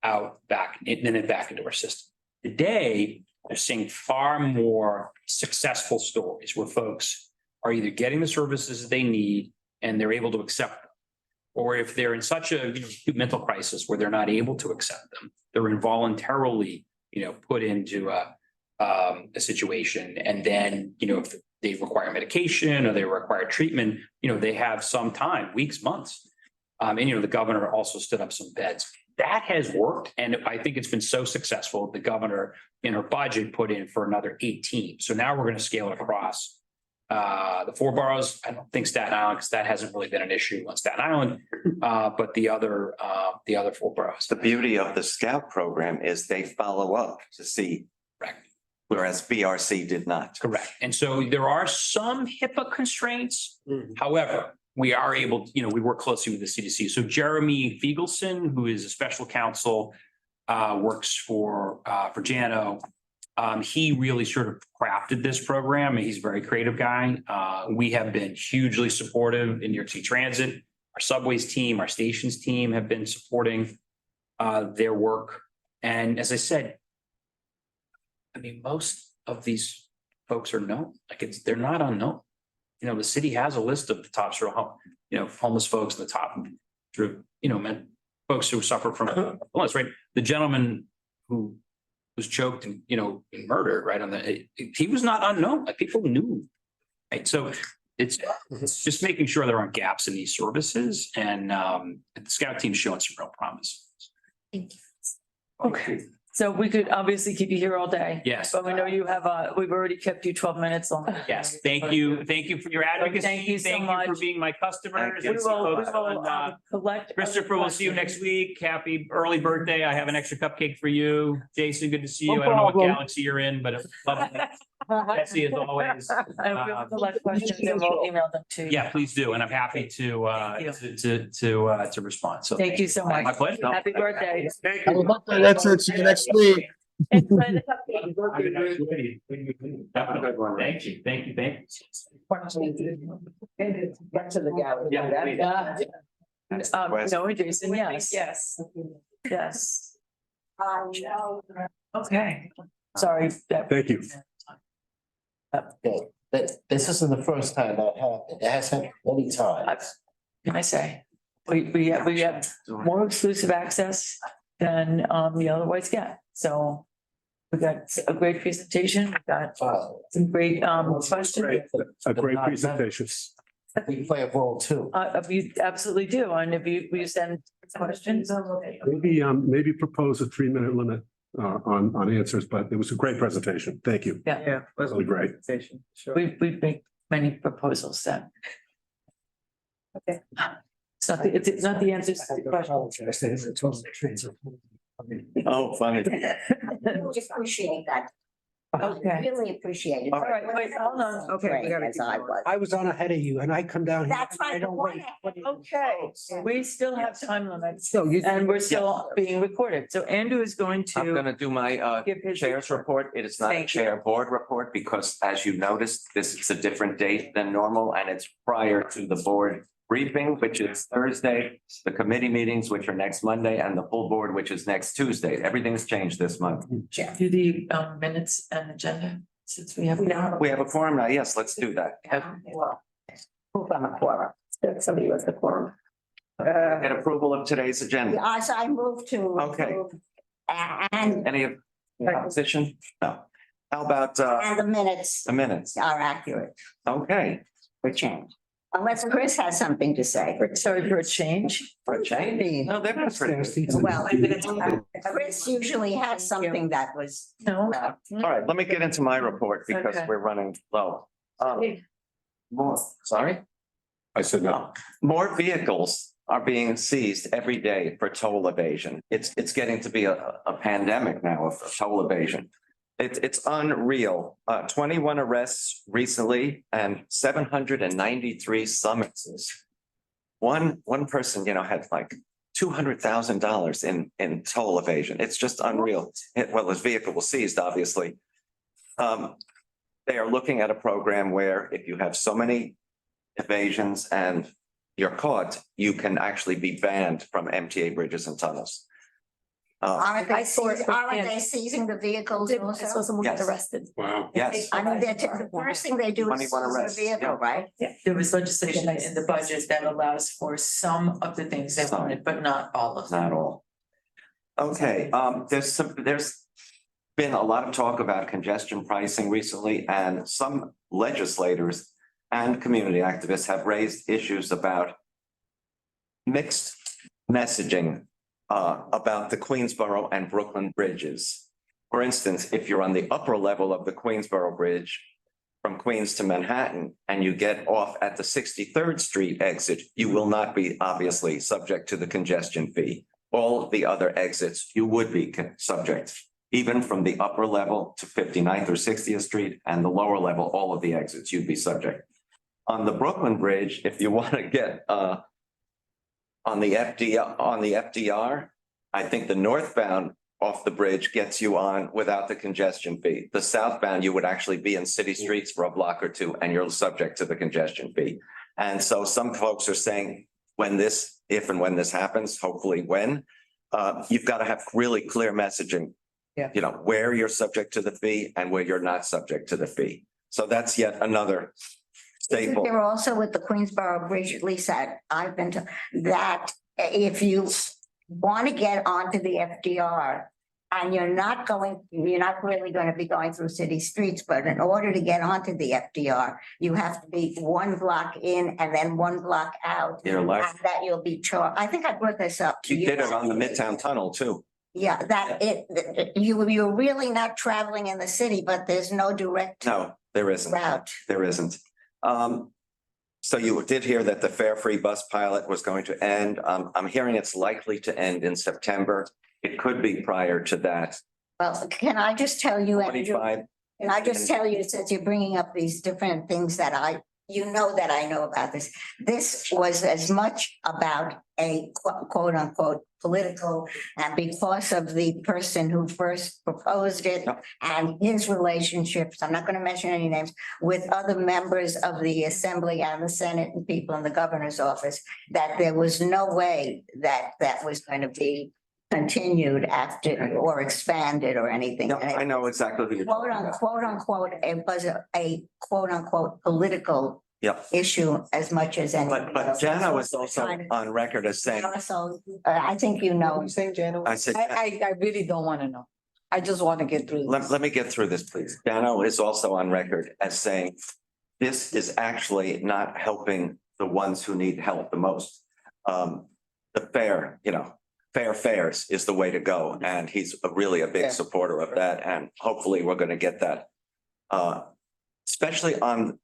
Speaker 6: out, back, and then back into our system. Today, they're seeing far more successful stories where folks are either getting the services they need and they're able to accept them, or if they're in such a mental crisis where they're not able to accept them, they're involuntarily put into a situation. And then, if they require medication or they require treatment, they have some time, weeks, months. And, the governor also stood up some beds. That has worked. And I think it's been so successful. The governor in her budget put in for another 18. So now we're going to scale it across the 4 boroughs. I don't think Staten Island, because that hasn't really been an issue on Staten Island, but the other 4 boroughs.
Speaker 2: The beauty of the Scout program is they follow up to see,
Speaker 6: Correct.
Speaker 2: Whereas BRC did not.
Speaker 6: Correct. And so there are some HIPAA constraints. However, we are able, we work closely with the CDC. So Jeremy Fiegelson, who is a special counsel works for Jano. He really sort of crafted this program, and he's a very creative guy. We have been hugely supportive in New York City Transit. Our subways team, our stations team have been supporting their work. And as I said, I mean, most of these folks are known, like they're not unknown. You know, the city has a list of the top sort of, homeless folks, the top, folks who suffer from homeless, right? The gentleman who was choked and, and murdered, right? He was not unknown, like people knew, right? So it's just making sure there aren't gaps in these services, and the scout team's showing some real promise.
Speaker 1: Okay, so we could obviously keep you here all day.
Speaker 6: Yes.
Speaker 1: But we know you have, we've already kept you 12 minutes long.
Speaker 6: Yes, thank you. Thank you for your advocacy.
Speaker 1: Thank you so
Speaker 6: Thank you
Speaker 1: much.
Speaker 6: for being my customers.
Speaker 2: Thank you.
Speaker 1: We will collect.
Speaker 6: Christopher, we'll see you next week. Happy early birthday. I have an extra cupcake for you. Jason, good to see you. I don't know what galaxy you're in, but Betsy, as always.
Speaker 1: And we'll collect questions and we'll email them to you.
Speaker 6: Yeah, please do. And I'm happy to respond. So
Speaker 1: Thank you so much.
Speaker 6: my pleasure.
Speaker 1: Happy birthday.
Speaker 11: That's it. See you next week.
Speaker 6: Have a good one. Thank you. Thank you. Thank you.
Speaker 9: Back to the gallery.
Speaker 6: Yeah.
Speaker 1: No, Jason, yes.
Speaker 4: Yes.
Speaker 1: Yes. Okay, sorry.
Speaker 7: Thank you.
Speaker 5: This isn't the first time that happened. It has happened many times.
Speaker 1: Can I say, we have more exclusive access than the other whites get, so. We got a great presentation, we got some great questions.
Speaker 7: A great presentation.
Speaker 5: We play a role too.
Speaker 1: You absolutely do, and if you send questions.
Speaker 7: Maybe propose a 3-minute limit on answers, but it was a great presentation. Thank you.
Speaker 1: Yeah,
Speaker 7: Really great.
Speaker 1: we make many proposals then. Okay. It's not the answers to the question.
Speaker 2: Oh, funny.
Speaker 8: Just appreciate that.
Speaker 1: Okay.
Speaker 8: Really appreciate it.
Speaker 1: All right, wait, hold on. Okay, we gotta
Speaker 8: As
Speaker 1: keep
Speaker 8: I
Speaker 1: going.
Speaker 8: was.
Speaker 7: I was on ahead of you and I come down here.
Speaker 8: That's right.
Speaker 7: I don't wait.
Speaker 1: Okay, we still have time limits
Speaker 9: So you.
Speaker 1: and we're still being recorded. So Andrew is going
Speaker 2: I'm
Speaker 1: to
Speaker 2: gonna do my
Speaker 1: give his.
Speaker 2: chair's report. It is not a
Speaker 1: Thank you.
Speaker 2: chair board report because as you noticed, this is a different date than normal and it's prior to the board briefing, which is Thursday, the committee meetings, which are next Monday, and the full board, which is next Tuesday. Everything's changed this month.
Speaker 1: Do the minutes and agenda, since we have.
Speaker 2: We have a quorum now. Yes, let's do that.
Speaker 8: Move on the quorum.
Speaker 1: Somebody with the quorum.
Speaker 2: Get approval of today's agenda.
Speaker 8: I move to.
Speaker 2: Okay.
Speaker 8: approve, And,
Speaker 2: Any opposition? No. How about
Speaker 8: and the minutes
Speaker 2: the minutes?
Speaker 8: are accurate
Speaker 2: Okay.
Speaker 8: for change. Unless Chris has something to say.
Speaker 1: Sorry for a change.
Speaker 2: For a change? No, they're not pretty.
Speaker 8: Well, Chris usually has something that was.
Speaker 1: No.
Speaker 2: All right, let me get into my report because
Speaker 1: Okay.
Speaker 2: we're running low. More, sorry?
Speaker 7: I said no.
Speaker 2: More vehicles are being seized every day for toll evasion. It's getting to be a pandemic now of toll evasion. It's unreal. 21 arrests recently and 793 summonses. One person, had like $200,000 in toll evasion. It's just unreal. Well, his vehicle was seized, obviously. They are looking at a program where if you have so many evasions and you're caught, you can actually be banned from MTA bridges and tunnels.
Speaker 8: Aren't they seizing the vehicles also?
Speaker 1: someone
Speaker 2: Yes.
Speaker 1: arrested.
Speaker 7: Wow.
Speaker 2: Yes.
Speaker 8: I mean, the first thing they do is
Speaker 2: 21
Speaker 8: seize the
Speaker 2: arrests,
Speaker 8: vehicle,
Speaker 2: yeah.
Speaker 8: right?
Speaker 1: Yeah, there was legislation in the budget that allows for some of the things they
Speaker 2: Some.
Speaker 1: wanted, but not all of them.
Speaker 2: Not all. Okay, there's been a lot of talk about congestion pricing recently, and some legislators and community activists have raised issues about mixed messaging about the Queensboro and Brooklyn bridges. For instance, if you're on the upper level of the Queensboro Bridge from Queens to Manhattan and you get off at the 63rd Street exit, you will not be obviously subject to the congestion fee. All the other exits, you would be subject, even from the upper level to 59th or 60th Street and the lower level, all of the exits, you'd be subject. On the Brooklyn Bridge, if you want to get on the FDR, I think the northbound off the bridge gets you on without the congestion fee. The southbound, you would actually be in city streets for a block or two and you're subject to the congestion fee. And so some folks are saying if and when this happens, hopefully when, you've got to have really clear messaging.
Speaker 1: Yeah.
Speaker 2: You know, where you're subject to the fee and where you're not subject to the fee. So that's yet another staple.
Speaker 8: They're also with the Queensboro Bridge, at least I've been to, that if you want to get onto the FDR and you're not really going to be going through city streets, but in order to get onto the FDR, you have to be one block in and then one block out.
Speaker 2: You're like,
Speaker 8: And that you'll be charged. I think I brought this up to
Speaker 2: you
Speaker 8: you.
Speaker 2: did it on the Midtown Tunnel too.
Speaker 8: Yeah, you're really not traveling in the city, but there's no direct
Speaker 2: No, there isn't.
Speaker 8: route.
Speaker 2: There isn't. So you did hear that the fare-free bus pilot was going to end. I'm hearing it's likely to end in September. It could be prior to that.
Speaker 8: Well, can I just tell you, Andrew,
Speaker 2: 25.
Speaker 8: can I just tell you, since you're bringing up these different things that I know about this. This was as much about a quote unquote political, and because of the person who first proposed it and his relationships, I'm not going to mention any names, with other members of the Assembly and the Senate and people in the governor's office, that there was no way that that was going to be continued after or expanded or anything.
Speaker 2: No, I know exactly who you're talking about.
Speaker 8: Quote unquote, it was a quote unquote political
Speaker 2: Yep.
Speaker 8: issue as much as anything.
Speaker 2: But Jana was also on record as saying,
Speaker 8: So I think you know.
Speaker 9: What are you saying, Jana?
Speaker 2: I said,
Speaker 3: I really don't want to know. I just want to get through this.
Speaker 2: let me get through this, please. Jana is also on record as saying, this is actually not helping the ones who need help the most. The fair fares is the way to go. And he's really a big supporter of that. And hopefully we're going to get that. Especially on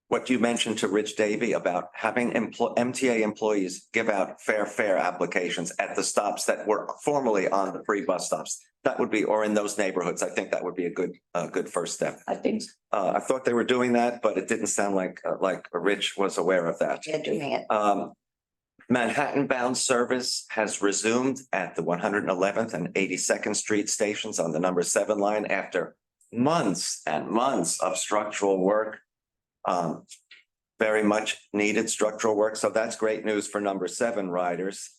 Speaker 2: what you mentioned to Rich Davy about having MTA employees give out fair fare applications at the stops that were formerly on the free bus stops. That would be, or in those neighborhoods, I think that would be a good first step.
Speaker 1: I think
Speaker 2: I thought they were doing that, but it didn't sound like Rich was aware of that.
Speaker 8: They're doing it.
Speaker 2: Manhattan bound service has resumed at the 111th and 82nd Street stations on the number 7 line after months and months of structural work. Very much needed structural work. So that's great news for number 7 riders.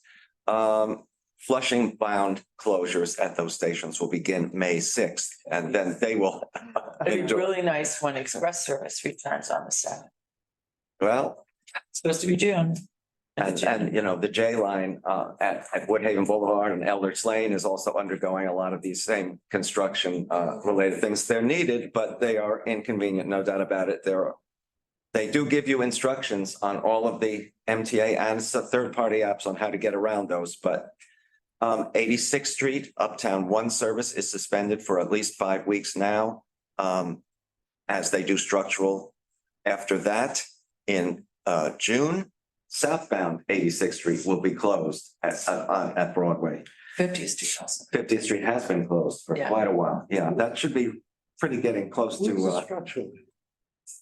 Speaker 2: Flushing bound closures at those stations will begin May 6th, and then they will.
Speaker 1: it'd be really nice when express service returns on the 7th.
Speaker 2: Well,
Speaker 1: It's supposed to be June.
Speaker 2: and you know, the J line at Woodhaven Boulevard and Elders Lane is also undergoing a lot of these same construction related things. They're needed, but they are inconvenient, no doubt about it. They do give you instructions on all of the MTA and third-party apps on how to get around those, but 86th Street, Uptown 1 service is suspended for at least 5 weeks now, as they do structural. After that, in June, southbound 86th Street will be closed at Broadway.
Speaker 1: 50th Street also.
Speaker 2: 50th Street has been closed for
Speaker 1: Yeah.
Speaker 2: quite a while. Yeah, that should be pretty getting close
Speaker 7: What's the
Speaker 2: to
Speaker 7: structure?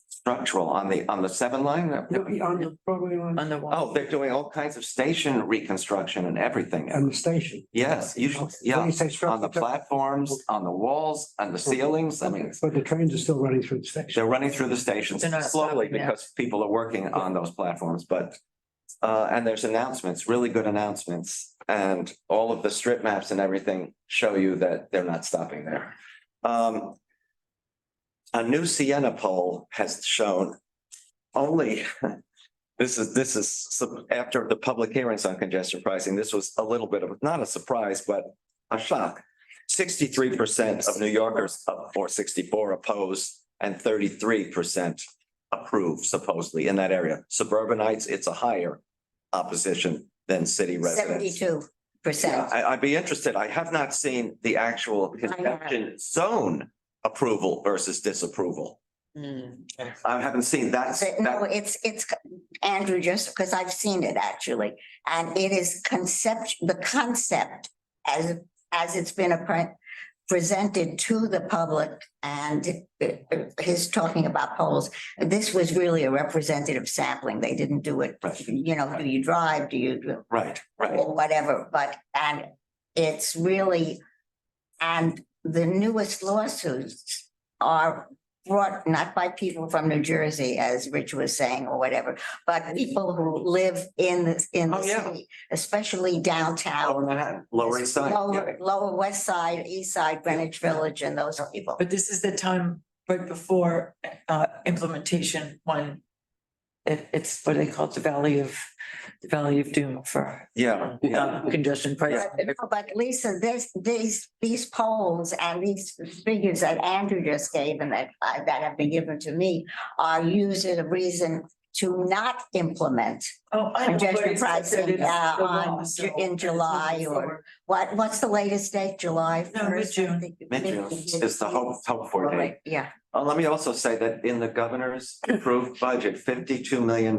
Speaker 2: structural on the 7 line.
Speaker 7: On the Broadway line
Speaker 1: On the wall.
Speaker 2: Oh, they're doing all kinds of station reconstruction and everything.
Speaker 7: and the station.
Speaker 2: Yes, usually,
Speaker 7: When
Speaker 2: yeah,
Speaker 7: you say
Speaker 2: on the
Speaker 7: structure-
Speaker 2: platforms, on the walls, and the ceilings. I mean,
Speaker 7: But the trains are still running through the station.
Speaker 2: they're running through the stations
Speaker 1: They're not
Speaker 2: slowly
Speaker 1: stopping now.
Speaker 2: because people are working on those platforms, but and there's announcements, really good announcements, and all of the strip maps and everything show you that they're not stopping there. A new Sienna poll has shown only, this is after the public hearings on congestion pricing, this was a little bit of, not a surprise, but a shock. 63% of New Yorkers, or 64 oppose, and 33% approve supposedly in that area. Suburbanites, it's a higher opposition than city residents.
Speaker 8: 72%.
Speaker 2: I'd be interested. I have not seen the actual congestion zone approval versus disapproval. I haven't seen that.
Speaker 8: No, it's Andrew, just because I've seen it actually, and it is the concept as it's been presented to the public, and his talking about polls. This was really a representative sampling. They didn't do it,
Speaker 2: Right.
Speaker 8: you know, do you drive, do you,
Speaker 2: Right.
Speaker 8: or whatever, but, and it's really, and the newest lawsuits are brought not by people from New Jersey, as Rich was saying, or whatever, but people who live in the
Speaker 2: Oh, yeah.
Speaker 8: city, especially downtown.
Speaker 2: Lower Manhattan, Lower East Side.
Speaker 8: Lower West Side, East Side, Greenwich Village, and those people.
Speaker 1: But this is the time right before implementation when it's what they call it, the Valley of Doom for
Speaker 2: Yeah, yeah.
Speaker 1: congestion price.
Speaker 8: But Lisa, these polls and these figures that Andrew just gave and that have been given to me are used as a reason to not implement
Speaker 1: Oh, I know, but
Speaker 8: congestion
Speaker 1: it's-
Speaker 8: pricing
Speaker 1: it's the law,
Speaker 8: on
Speaker 1: so-
Speaker 8: in July or what's the latest date? July
Speaker 1: No,
Speaker 8: 1st?
Speaker 1: mid-June.
Speaker 2: Mid-June is the hope for date.
Speaker 8: Right, yeah.
Speaker 2: Let me also say that in the governor's approved budget, $52 million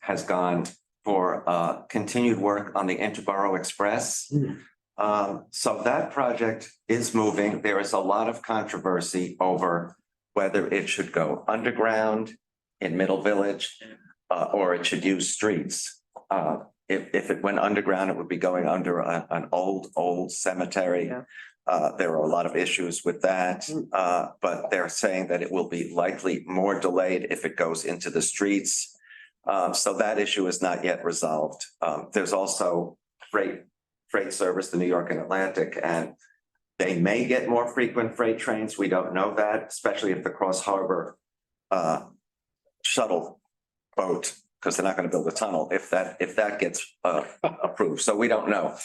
Speaker 2: has gone for continued work on the Interborough Express. So that project is moving. There is a lot of controversy over whether it should go underground in Middle Village or it should use streets. If it went underground, it would be going under an old cemetery.
Speaker 1: Yeah.
Speaker 2: There are a lot of issues with that, but they're saying that it will be likely more delayed if it goes into the streets. So that issue is not yet resolved. There's also freight service to New York and Atlantic, and they may get more frequent freight trains. We don't know that, especially if the Cross Harbor shuttle boat, because they're not going to build a tunnel if that gets approved. So we don't know.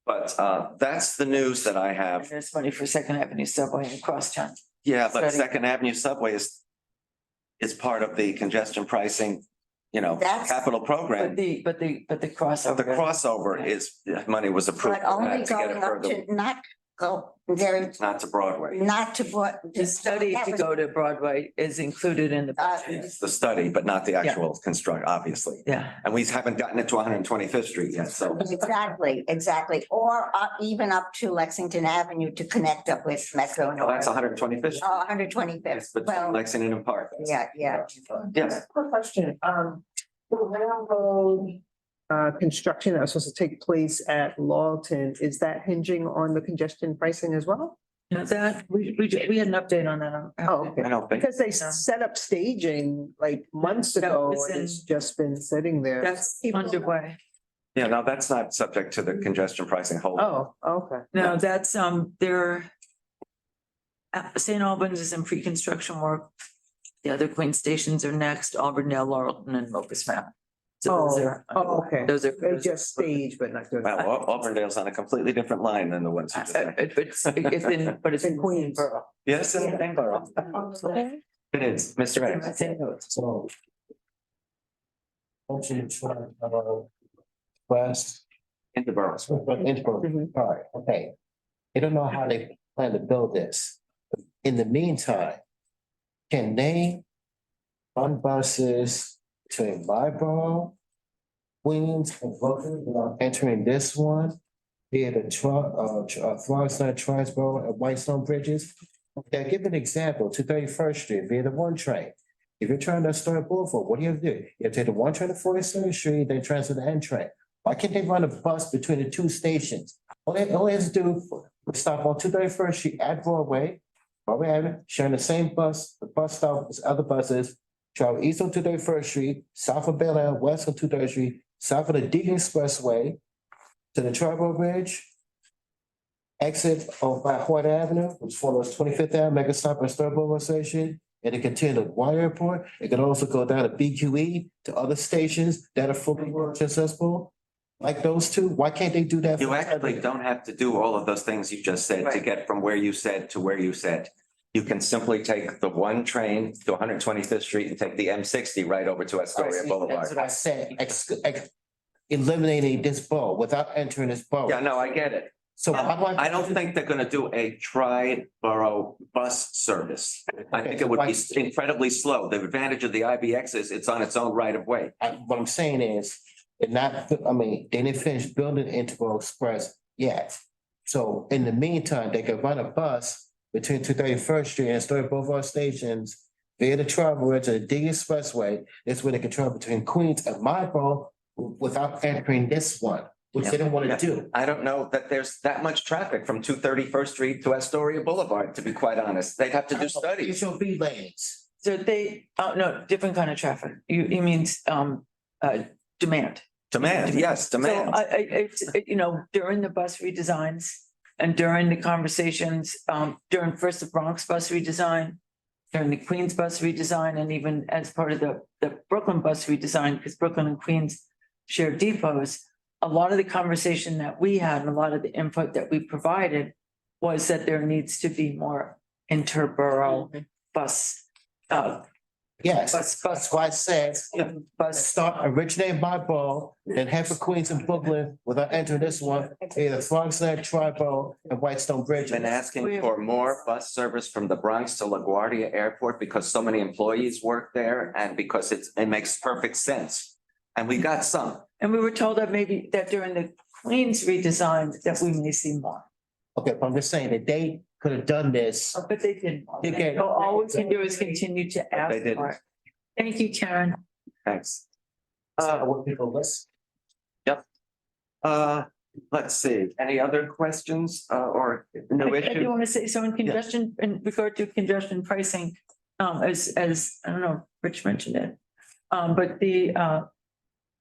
Speaker 2: But that's the news that I have.
Speaker 1: There's money for Second Avenue subway and crosstown.
Speaker 2: Yeah, but
Speaker 1: Study.
Speaker 2: Second Avenue subway is part of the congestion pricing,
Speaker 8: That's-
Speaker 2: capital program.
Speaker 1: But the crossover.
Speaker 2: The crossover is, money was approved
Speaker 8: But
Speaker 2: for
Speaker 8: only
Speaker 2: that to get it
Speaker 8: going up
Speaker 2: further,
Speaker 8: to, not go there,
Speaker 2: not to Broadway.
Speaker 8: not to what.
Speaker 1: The study to go to Broadway is included in the budget.
Speaker 2: It's the study, but not the actual construct, obviously.
Speaker 1: Yeah,
Speaker 2: And we haven't gotten it to 125th Street yet, so.
Speaker 8: Exactly. Or even up to Lexington Avenue to connect up with Metro
Speaker 2: Well, that's
Speaker 8: North.
Speaker 2: 125th. Street.
Speaker 8: 125th.
Speaker 2: It's between
Speaker 8: Well,
Speaker 2: Lexington and Park.
Speaker 8: yeah.
Speaker 2: Yes.
Speaker 9: Quick question, the railroad construction that was supposed to take place at Lawton, is that hinging on the congestion pricing as well?
Speaker 1: that, we had an update on that.
Speaker 9: Oh, okay.
Speaker 2: I don't think,
Speaker 9: Because they set up staging like months
Speaker 1: That
Speaker 9: ago
Speaker 1: was
Speaker 9: and it's
Speaker 1: in-
Speaker 9: just been sitting there.
Speaker 1: That's underway.
Speaker 2: yeah, no, that's not subject to the congestion pricing hold.
Speaker 9: Oh, okay.
Speaker 1: No, that's, St. Albans is in pre-construction work. The other Queen stations are next, Auburndale, Laurelton, and Locust Map. So those are.
Speaker 9: Oh, okay.
Speaker 1: Those are.
Speaker 9: They just staged, but not good.
Speaker 2: Well, Auburndale's on a completely different line than the ones you just said.
Speaker 1: But it's in Queensboro.
Speaker 2: Yes, in Edinburgh. It is, Mr. Evans.
Speaker 5: So. Motion to, West.
Speaker 2: In the boroughs.
Speaker 5: All right, okay. I don't know how they plan to build this. In the meantime, can they run buses between my borough, Queens, and Brooklyn without entering this one? Be it a Florissant, Trinesboro, and Whitestone Bridges? Okay, give an example, to 31st Street, via the one train. If you're trying to start Boulevard, what do you have to do? You have to take the one train to 42nd Street, then transfer the N train. Why can't they run a bus between the two stations? All they have to do is stop on 231st Street at Broadway, sharing the same bus, the bus stop is other buses, travel east on 231st Street, south of Bel Air, west on 230th Street, south of the Deacon Expressway to the Tribal Bridge, exit on by White Avenue, which follows 25th Avenue, make a stop at Star Boulevard Station, and it continue to White Airport. It can also go down to BQE to other stations that are fully accessible. Like those two, why can't they do that?
Speaker 2: You actually don't have to do all of those things you just said to get from where you said to where you said. You can simply take the one train to 125th Street and take the M60 right over to Astoria Boulevard.
Speaker 5: That's what I said, eliminating this borough without entering this borough.
Speaker 2: Yeah, no, I get it.
Speaker 5: So how do
Speaker 2: I don't think they're gonna do a tri-borough bus service. I think it would be incredibly slow. The advantage of the IBX is it's on its own right of way.
Speaker 5: What I'm saying is, they didn't finish building Interborough Express yet. So in the meantime, they could run a bus between 231st Street and Astoria Boulevard stations via the travel road to the D Expressway. That's where they can travel between Queens and Marlboro without entering this one. which they didn't want to do.
Speaker 2: I don't know that there's that much traffic from 231st Street to Astoria Boulevard, to be quite honest. They'd have to do studies.
Speaker 5: HOV lanes.
Speaker 1: So they, oh, no, different kind of traffic. You mean, demand.
Speaker 2: Demand, yes,
Speaker 1: So
Speaker 2: demand.
Speaker 1: you know, during the bus redesigns and during the conversations, during first the Bronx bus redesign, during the Queens bus redesign, and even as part of the Brooklyn bus redesign, because Brooklyn and Queens share depots, a lot of the conversation that we had and a lot of the input that we provided was that there needs to be more interborough bus,
Speaker 5: Yes,
Speaker 1: bus,
Speaker 5: that's why I said,
Speaker 1: bus.
Speaker 5: start originating by Borough, then head for Queens and Brooklyn without entering this one, either Frogsland, Triborough, and Whitestone Bridge.
Speaker 2: Been asking for more bus service from the Bronx to LaGuardia Airport because so many employees work there and because it makes perfect sense. And we got some.
Speaker 1: And we were told that maybe that during the Queens redesign that we may see more,
Speaker 5: Okay, but I'm just saying that they could have done this.
Speaker 1: but they didn't.
Speaker 5: Okay.
Speaker 1: So all we can do is continue to
Speaker 2: They
Speaker 1: ask
Speaker 2: didn't.
Speaker 1: for it. Thank you, Karen.
Speaker 2: Thanks.
Speaker 5: What people list.
Speaker 2: Let's see, any other questions or new
Speaker 1: I do
Speaker 2: issues?
Speaker 1: want to say, so in congestion, in regard to congestion pricing, as I don't know, Rich mentioned it. But the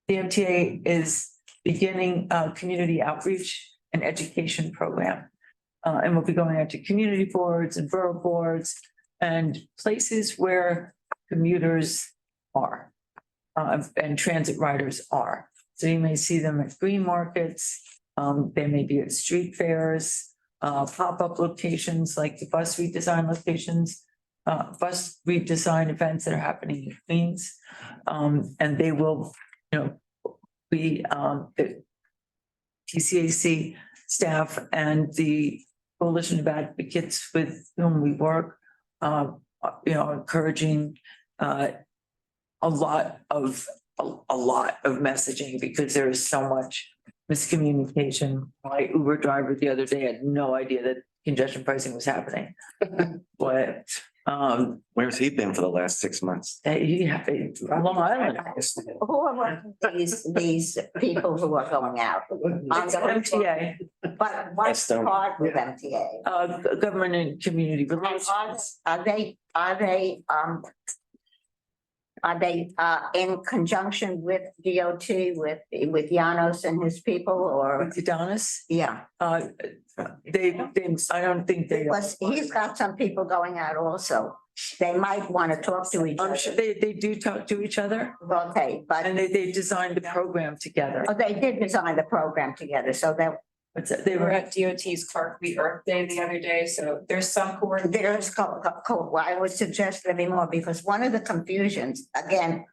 Speaker 1: MTA is beginning a community outreach and education program. And we'll be going out to community boards and borough boards and places where commuters are. And transit riders are. So you may see them at green markets, they may be at street fairs, pop-up locations like the bus redesign locations, bus redesign events that are happening in Queens. And they will, you know, be the TCAC staff and the Coalition of Advocates with whom we work, you know, encouraging a lot of messaging because there is so much miscommunication. My Uber driver the other day had no idea that congestion pricing was happening. But
Speaker 2: Where's he been for the last 6 months?
Speaker 1: he had Long Island.
Speaker 8: Who are working these people who are going out?
Speaker 1: It's MTA,
Speaker 8: But what's the part with MTA?
Speaker 1: government and community
Speaker 8: And
Speaker 1: relations.
Speaker 8: are they in conjunction with DOT, with Janos and his people, or?
Speaker 1: Adonis,
Speaker 8: Yeah,
Speaker 1: they, I don't think they.
Speaker 8: because he's got some people going out also. They might want to talk to each
Speaker 1: I'm sure
Speaker 8: other.
Speaker 1: they do talk to each other
Speaker 8: Okay, but
Speaker 1: and they designed the program together.
Speaker 8: they did design the program together, so that
Speaker 1: They
Speaker 4: We were
Speaker 1: were,
Speaker 4: at DOT's Clark V Earth Day the other day, so there's some coordination.
Speaker 8: there's, I would suggest there be more, because one of the confusions, again,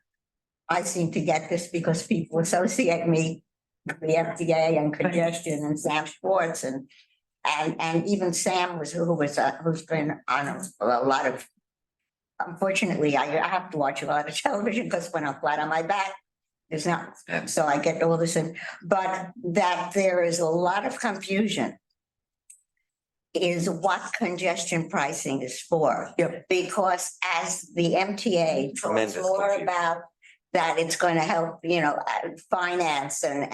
Speaker 8: I seem to get this because people associate me with the FDA and congestion and Sam Schwartz and even Sam who's been on a lot of, unfortunately, I have to watch a lot of television because when I'm flat on my back, there's not, so I get all this in, but that there is a lot of confusion is what congestion pricing is for.
Speaker 1: Yep.
Speaker 8: Because as the MTA talks
Speaker 2: Tremendous
Speaker 8: more
Speaker 2: confusion.
Speaker 8: about that it's going to help, you know, finance and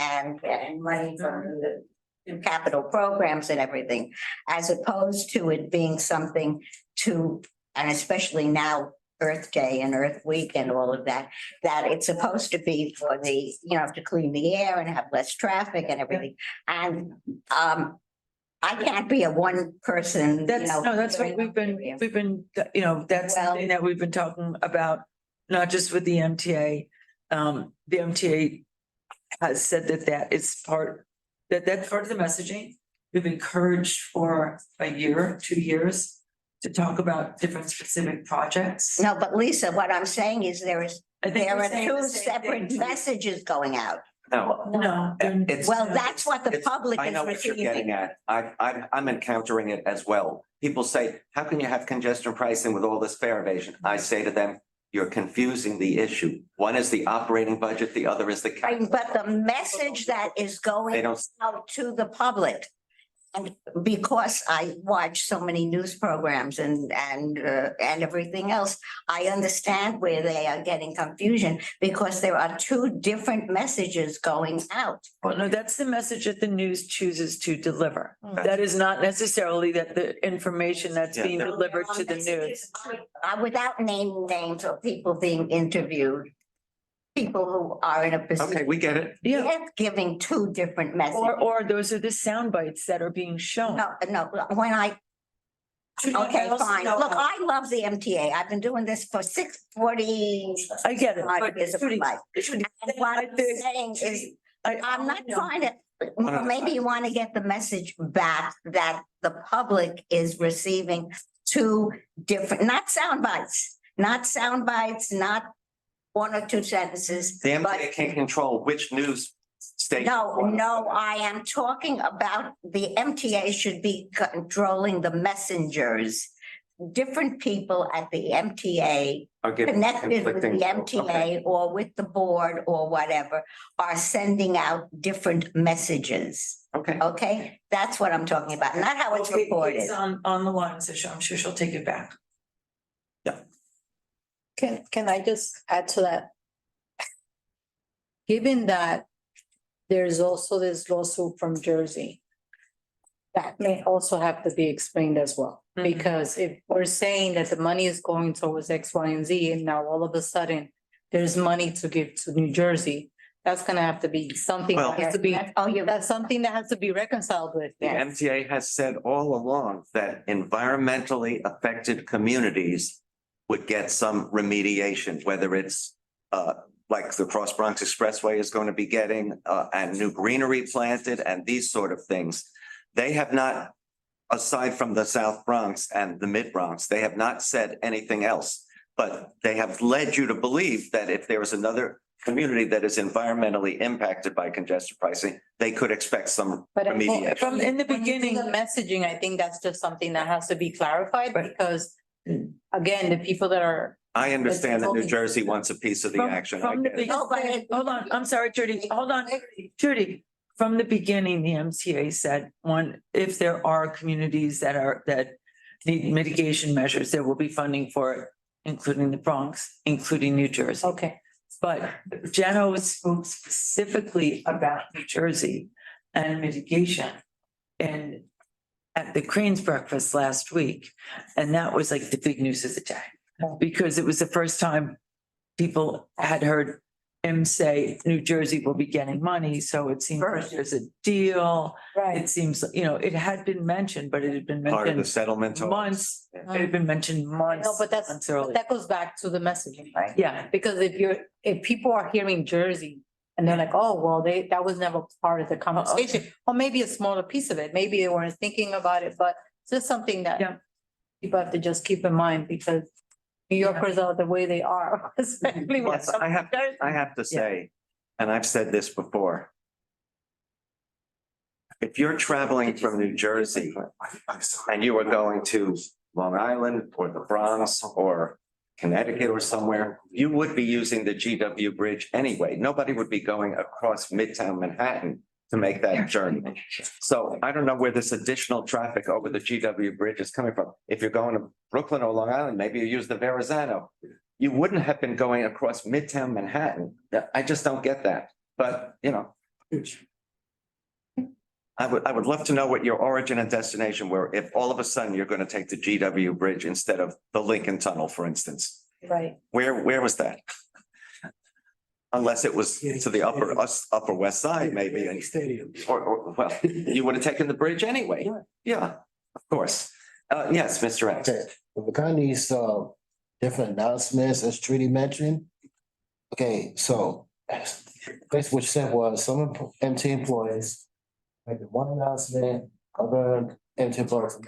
Speaker 8: money from the capital programs and everything, as opposed to it being something to, and especially now, Earth Day and Earth Week and all of that, that it's supposed to be for the, you know, to clean the air and have less traffic and everything. And I can't be a one person, you
Speaker 1: that's,
Speaker 8: know.
Speaker 1: no, that's what we've been, you know, that's
Speaker 8: Well-
Speaker 1: something that we've been talking about, not just with the MTA. The MTA has said that is that's part of the messaging. We've encouraged for a year, 2 years to talk about different specific projects.
Speaker 8: No, but Lisa, what I'm saying is there
Speaker 1: We're
Speaker 8: are
Speaker 1: saying the
Speaker 8: two
Speaker 1: same
Speaker 8: separate
Speaker 1: thing.
Speaker 8: messages going out.
Speaker 2: No.
Speaker 1: No, they're-
Speaker 2: It's-
Speaker 8: Well, that's what the
Speaker 2: It's-
Speaker 8: public
Speaker 2: I
Speaker 8: is
Speaker 2: know what you're getting
Speaker 8: receiving.
Speaker 2: at. I'm encountering it as well. People say, how can you have congestion pricing with all this fare evasion? I say to them, you're confusing the issue. One is the operating budget, the other is the.
Speaker 8: But the message that is
Speaker 2: They
Speaker 8: going
Speaker 2: don't,
Speaker 8: out to the public And because I watch so many news programs and everything else, I understand where they are getting confusion because there are two different messages going out.
Speaker 1: Well, no, that's the message that the news chooses to deliver. That is not necessarily that the information that's being delivered to the news.
Speaker 8: Without naming names of people being interviewed, people who are in a position.
Speaker 2: Okay, we get it.
Speaker 1: Yeah,
Speaker 8: They're giving two different messages.
Speaker 1: or those are the sound bites that are being shown.
Speaker 8: No, when I, okay, fine. Look, I love the MTA. I've been doing this for 40.
Speaker 1: I get it, but
Speaker 8: years of my
Speaker 1: Judy,
Speaker 8: life.
Speaker 1: Judy,
Speaker 8: And what I'm saying is, I'm not trying to, well, maybe you want to get the message back that the public is receiving two different, not sound bites, not one or two sentences.
Speaker 2: The
Speaker 8: but-
Speaker 2: MTA can't control which news station.
Speaker 8: No, I am talking about the MTA should be controlling the messengers. Different people at the MTA
Speaker 2: Are giving
Speaker 8: connected with
Speaker 2: conflicting-
Speaker 8: the
Speaker 2: okay.
Speaker 8: MTA or with the board or whatever are sending out different messages.
Speaker 2: Okay.
Speaker 8: Okay, that's what I'm talking about, not how it's reported.
Speaker 1: It's on the line, so I'm sure she'll take it back.
Speaker 3: Can I just add to that? Given that there's also this lawsuit from Jersey, that may also have to be explained as well.
Speaker 1: Mhm.
Speaker 3: Because if we're saying that the money is going towards X, Y, and Z, and now all of a sudden there's money to give to New Jersey, that's gonna have to be something
Speaker 2: Well-
Speaker 3: that has to be,
Speaker 8: Oh, you,
Speaker 3: that's something that has to be reconciled with.
Speaker 2: The MTA has said all along that environmentally affected communities would get some remediation, whether it's like the Cross Bronx Expressway is going to be getting and new greenery planted and these sort of things. They have not, aside from the South Bronx and the Mid Bronx, they have not said anything else. But they have led you to believe that if there is another community that is environmentally impacted by congestion pricing, they could expect some
Speaker 3: But I think
Speaker 2: remediation.
Speaker 1: From in the
Speaker 3: when you do
Speaker 1: beginning-
Speaker 3: The messaging, I think that's just something that has to be clarified because again, the people that are.
Speaker 2: I understand that New
Speaker 3: It's-
Speaker 2: Jersey wants a piece of the
Speaker 1: From-
Speaker 2: action. I
Speaker 1: From the
Speaker 2: get it.
Speaker 8: No, but
Speaker 1: beginning, hold on, I'm sorry, Judy, hold on, Judy. From the beginning, the MTA said, if there are communities that need mitigation measures, there will be funding for it, including the Bronx, including New Jersey.
Speaker 3: Okay.
Speaker 1: But Jano spoke specifically about New Jersey and mitigation. And at the Cranes breakfast last week, and that was like the big news of the day. Because it was the first time people had heard him say New Jersey will be getting money, so it seems like there's a deal. It seems, it had been mentioned, but it had been
Speaker 2: Part of the
Speaker 1: mentioned
Speaker 2: settlement. talks.
Speaker 1: months. It had been mentioned months.
Speaker 3: No, but
Speaker 1: months earlier.
Speaker 3: that goes back to the messaging, right?
Speaker 1: Yeah,
Speaker 3: Because if people are hearing Jersey and they're like, oh, well, that was never part of the conversation, or maybe a smaller piece of it, maybe they weren't thinking about it, but it's just something that.
Speaker 1: Yeah.
Speaker 3: People have to just keep in mind because New Yorkers are the way they are, especially when.
Speaker 2: Yes, I have to say, and I've said this before. If you're traveling from New Jersey and you are going to Long Island or the Bronx or Connecticut or somewhere, you would be using the GW Bridge anyway. Nobody would be going across Midtown Manhattan to make that journey. So I don't know where this additional traffic over the GW Bridge is coming from. If you're going to Brooklyn or Long Island, maybe you use the Verrazano. You wouldn't have been going across Midtown Manhattan. I just don't get that. But, I would love to know what your origin and destination were, if all of a sudden you're going to take the GW Bridge instead of the Lincoln Tunnel, for instance.
Speaker 3: Right.
Speaker 2: Where was that? Unless it was to the upper west side, maybe, and
Speaker 7: Stadium.
Speaker 2: well, you would have taken the bridge anyway. Yeah, of course. Yes, Mr. X.
Speaker 5: Okay, we kind of need some different announcements as Trudy mentioned. Okay, so basically what you said was some MT employees make one announcement, other MT employees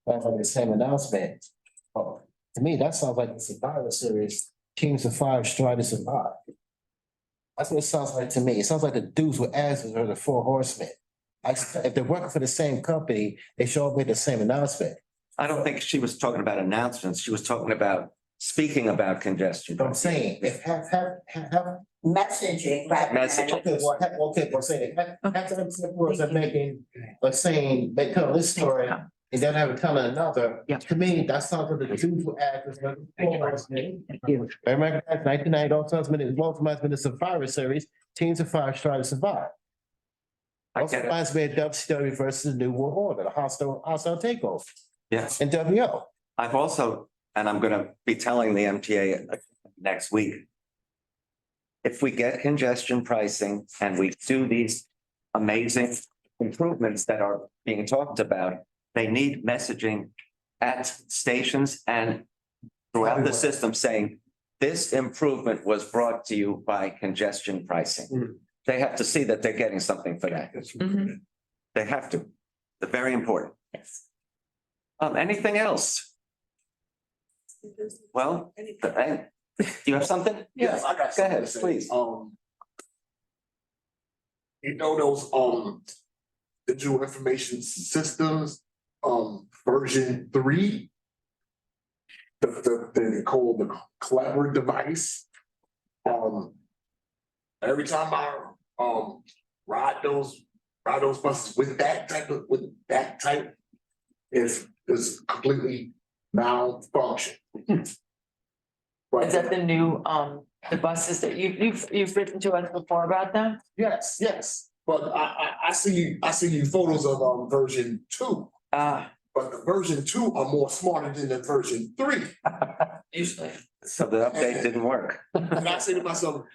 Speaker 5: make the same announcement. Oh, to me, that sounds like the Survivor Series, Teams of Five trying to survive. That's what it sounds like to me. It sounds like the dudes with asses are the four horsemen. If they're working for the same company, they should all make the same announcement.
Speaker 2: I don't think she was talking about announcements. She was talking about speaking about congestion.
Speaker 5: But I'm saying, if have.
Speaker 8: Messaging. rather than-
Speaker 2: Messaging.
Speaker 5: Okay, well, okay, but I'm saying, have them words of making, like saying, they tell this story, and then have it telling another.
Speaker 1: Yeah.
Speaker 5: To me, that's something that the Jews will add. American Act 1990, all sons minutes, both reminds me of the Survivor series, Teams of Five trying to survive.
Speaker 2: I
Speaker 5: Also
Speaker 2: get it.
Speaker 5: reminds me of Dub Story versus the New World Order, the hostile takeover,
Speaker 2: Yes.
Speaker 5: and WO.
Speaker 2: I've also, and I'm gonna be telling the MTA next week. If we get congestion pricing and we do these amazing improvements that are being talked about, they need messaging at stations and throughout the system saying, this improvement was brought to you by congestion pricing. They have to see that they're getting something for that.
Speaker 1: Mhm.
Speaker 2: They have to. They're very important.
Speaker 1: Yes.
Speaker 2: Anything else? Well, do you have something?
Speaker 12: Yes, I got
Speaker 2: Go ahead,
Speaker 12: something to say.
Speaker 2: please.
Speaker 12: You know those digital information systems, version 3? They call the clever device. Every time I ride those buses with that type is completely malfunction.
Speaker 1: Is that the new, the buses that you've written to us before about them?
Speaker 12: Yes, but I see you photos of version 2, but the version 2 are more smarter than the version 3.
Speaker 1: Usually.
Speaker 2: So the update didn't work.
Speaker 12: And I say to myself,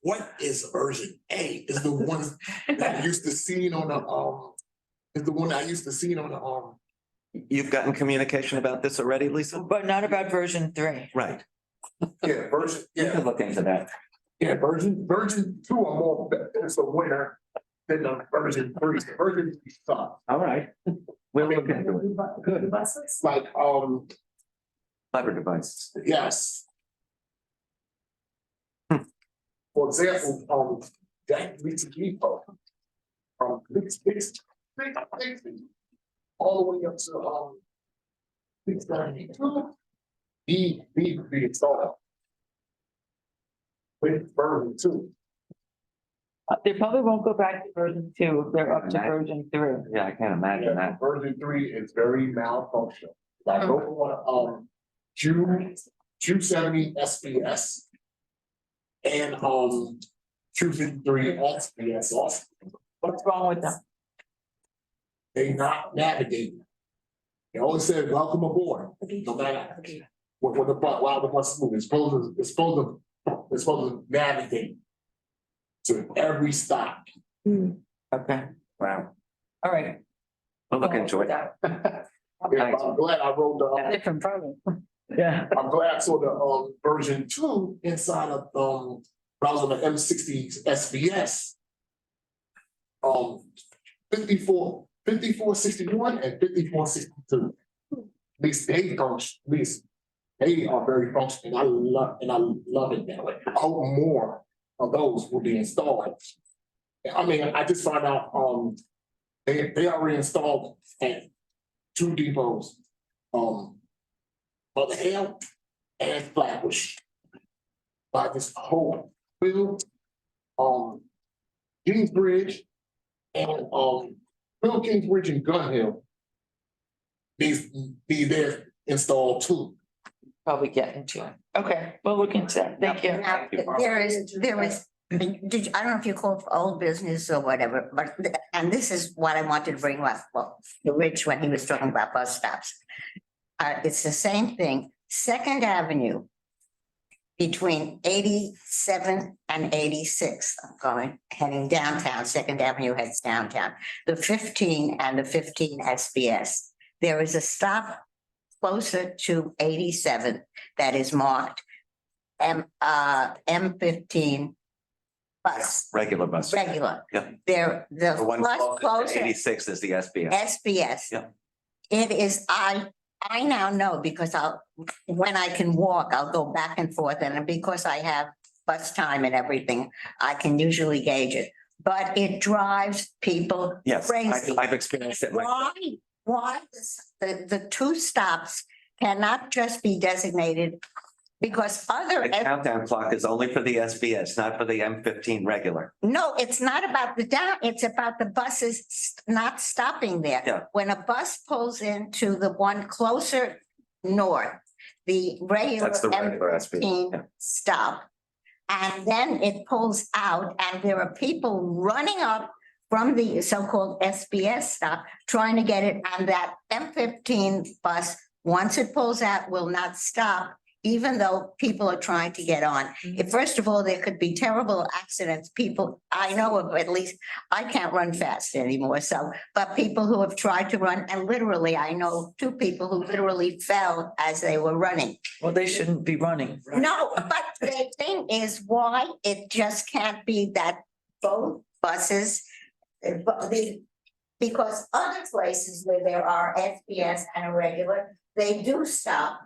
Speaker 12: what is version A? Is the one that I used to see on the
Speaker 2: You've gotten communication about this already, Lisa?
Speaker 1: But not about version 3.
Speaker 2: Right.
Speaker 12: version,
Speaker 2: You can look into that.
Speaker 12: version 2 are more, it's a winner than the version 3. Version 3 sucks.
Speaker 2: All right. We'll look into it. Good.
Speaker 12: Like,
Speaker 2: Clever devices.
Speaker 12: yes. For example, that Lisa Depot. All the way up to 692. Be installed. With version 2.
Speaker 1: They probably won't go back to version 2 if they're up to version 3.
Speaker 2: Yeah, I can't imagine that.
Speaker 12: Version 3 is very malfunctional. Like go on Q70 SPS. And Q53 SPS also.
Speaker 1: What's wrong with them?
Speaker 12: They not navigating. They always said, welcome aboard. No matter what the bus, while the bus is moving, it's supposed to navigate to every stop.
Speaker 1: Okay,
Speaker 2: Wow.
Speaker 1: all right.
Speaker 2: We'll look into it.
Speaker 12: Yeah, I'm glad I wrote the,
Speaker 1: Different problem. Yeah.
Speaker 12: I'm glad I saw the version 2 inside of when I was on the M60 SBS. 5461 and 5462. At least they function, at least they are very functional. I love it that way. I hope more of those will be installed. I mean, I just found out they already installed at 2 depots, Mother Hale and Flatbush. By this whole field, Kingsbridge and Bill Kingsbridge and Gun Hill. These there installed too.
Speaker 1: Probably get into it. Okay, we'll look into that. Thank you.
Speaker 8: Now, there is, I don't know if you call it old business or whatever, but, and this is what I wanted to bring up, well, the Rich when he was talking about bus stops. It's the same thing, Second Avenue between 87 and 86, heading downtown, Second Avenue heads downtown. The 15 and the 15 SBS. There is a stop closer to 87 that is marked M15 bus,
Speaker 2: Regular bus.
Speaker 8: regular.
Speaker 2: Yeah.
Speaker 8: There, the
Speaker 2: The one
Speaker 8: plus
Speaker 2: closest to
Speaker 8: closer,
Speaker 2: 86 is the SBS.
Speaker 8: SBS.
Speaker 2: Yeah.
Speaker 8: It is, I now know because when I can walk, I'll go back and forth, and because I have bus time and everything, I can usually gauge it. But it drives people
Speaker 2: Yes,
Speaker 8: crazy.
Speaker 2: I've experienced it myself.
Speaker 8: Why the 2 stops cannot just be designated because other.
Speaker 2: The countdown clock is only for the SBS, not for the M15 regular.
Speaker 8: No, it's not about the down, it's about the buses not stopping there.
Speaker 2: Yeah.
Speaker 8: When a bus pulls into the one closer north, the regular
Speaker 2: That's the regular SBS, yeah.
Speaker 8: M15 stop. And then it pulls out and there are people running up from the so-called SBS stop, trying to get it, and that M15 bus, once it pulls out, will not stop, even though people are trying to get on. If, first of all, there could be terrible accidents. People, I know of at least, I can't run fast anymore, so, but people who have tried to run, and literally, I know two people who literally fell as they were running.
Speaker 1: Well, they shouldn't be running.
Speaker 8: No, but the thing is why it just can't be that both buses, because other places where there are SBS and a regular, they do stop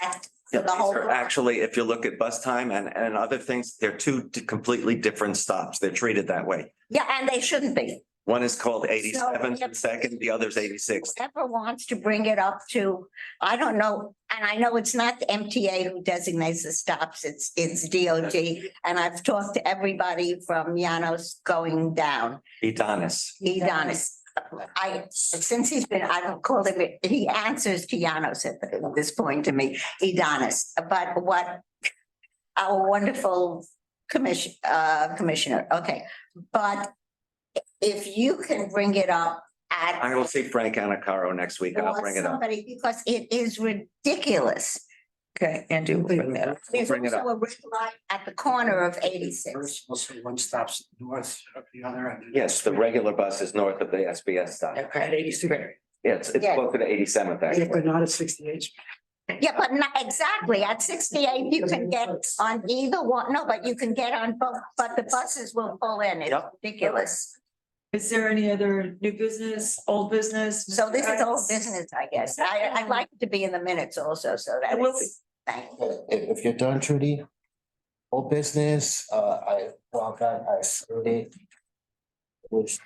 Speaker 8: at
Speaker 2: Yeah,
Speaker 8: the
Speaker 2: these
Speaker 8: whole.
Speaker 2: are actually, if you look at bus time and other things, they're two completely different stops. They're treated that way.
Speaker 8: Yeah, and they shouldn't be.
Speaker 2: One is called 87,
Speaker 8: So-
Speaker 2: the second, the other's 86.
Speaker 8: Whoever wants to bring it up to, I don't know, and I know it's not the MTA who designates the stops, it's DOT. And I've talked to everybody from Llanos going down.
Speaker 2: Edonis.
Speaker 8: Edonis. Since he's been, I don't call him, he answers to Llanos at this point to me, Edonis. But what our wonderful commissioner, okay, but if you can bring it up at.
Speaker 2: I will see Frank Anacaro next week and I'll
Speaker 8: or
Speaker 2: bring it up.
Speaker 8: somebody, because it is ridiculous.
Speaker 1: Okay, Andrew, we'll bring that up.
Speaker 8: There's
Speaker 2: Bring it
Speaker 8: also
Speaker 2: up.
Speaker 8: a red light at the corner of 86.
Speaker 7: First, also one stops north of the other. and then-
Speaker 2: Yes, the regular bus is north of the SBS stop.
Speaker 1: Okay, 83.
Speaker 2: Yeah, it's
Speaker 8: Yeah.
Speaker 2: closer to 87th
Speaker 7: Yeah,
Speaker 2: actually.
Speaker 7: but not at 68.
Speaker 8: Yeah, but not exactly. At 68, you can get on either one. No, but you can get on both, but the buses will pull in. It's
Speaker 2: Yep.
Speaker 8: ridiculous.
Speaker 1: Is there any other new business, old business?
Speaker 8: So this is old business, I guess. I'd like it to be in the minutes also, so that
Speaker 1: It will
Speaker 8: it's. Thank you.
Speaker 5: If you're done, Trudy, whole business, well, I started. Which,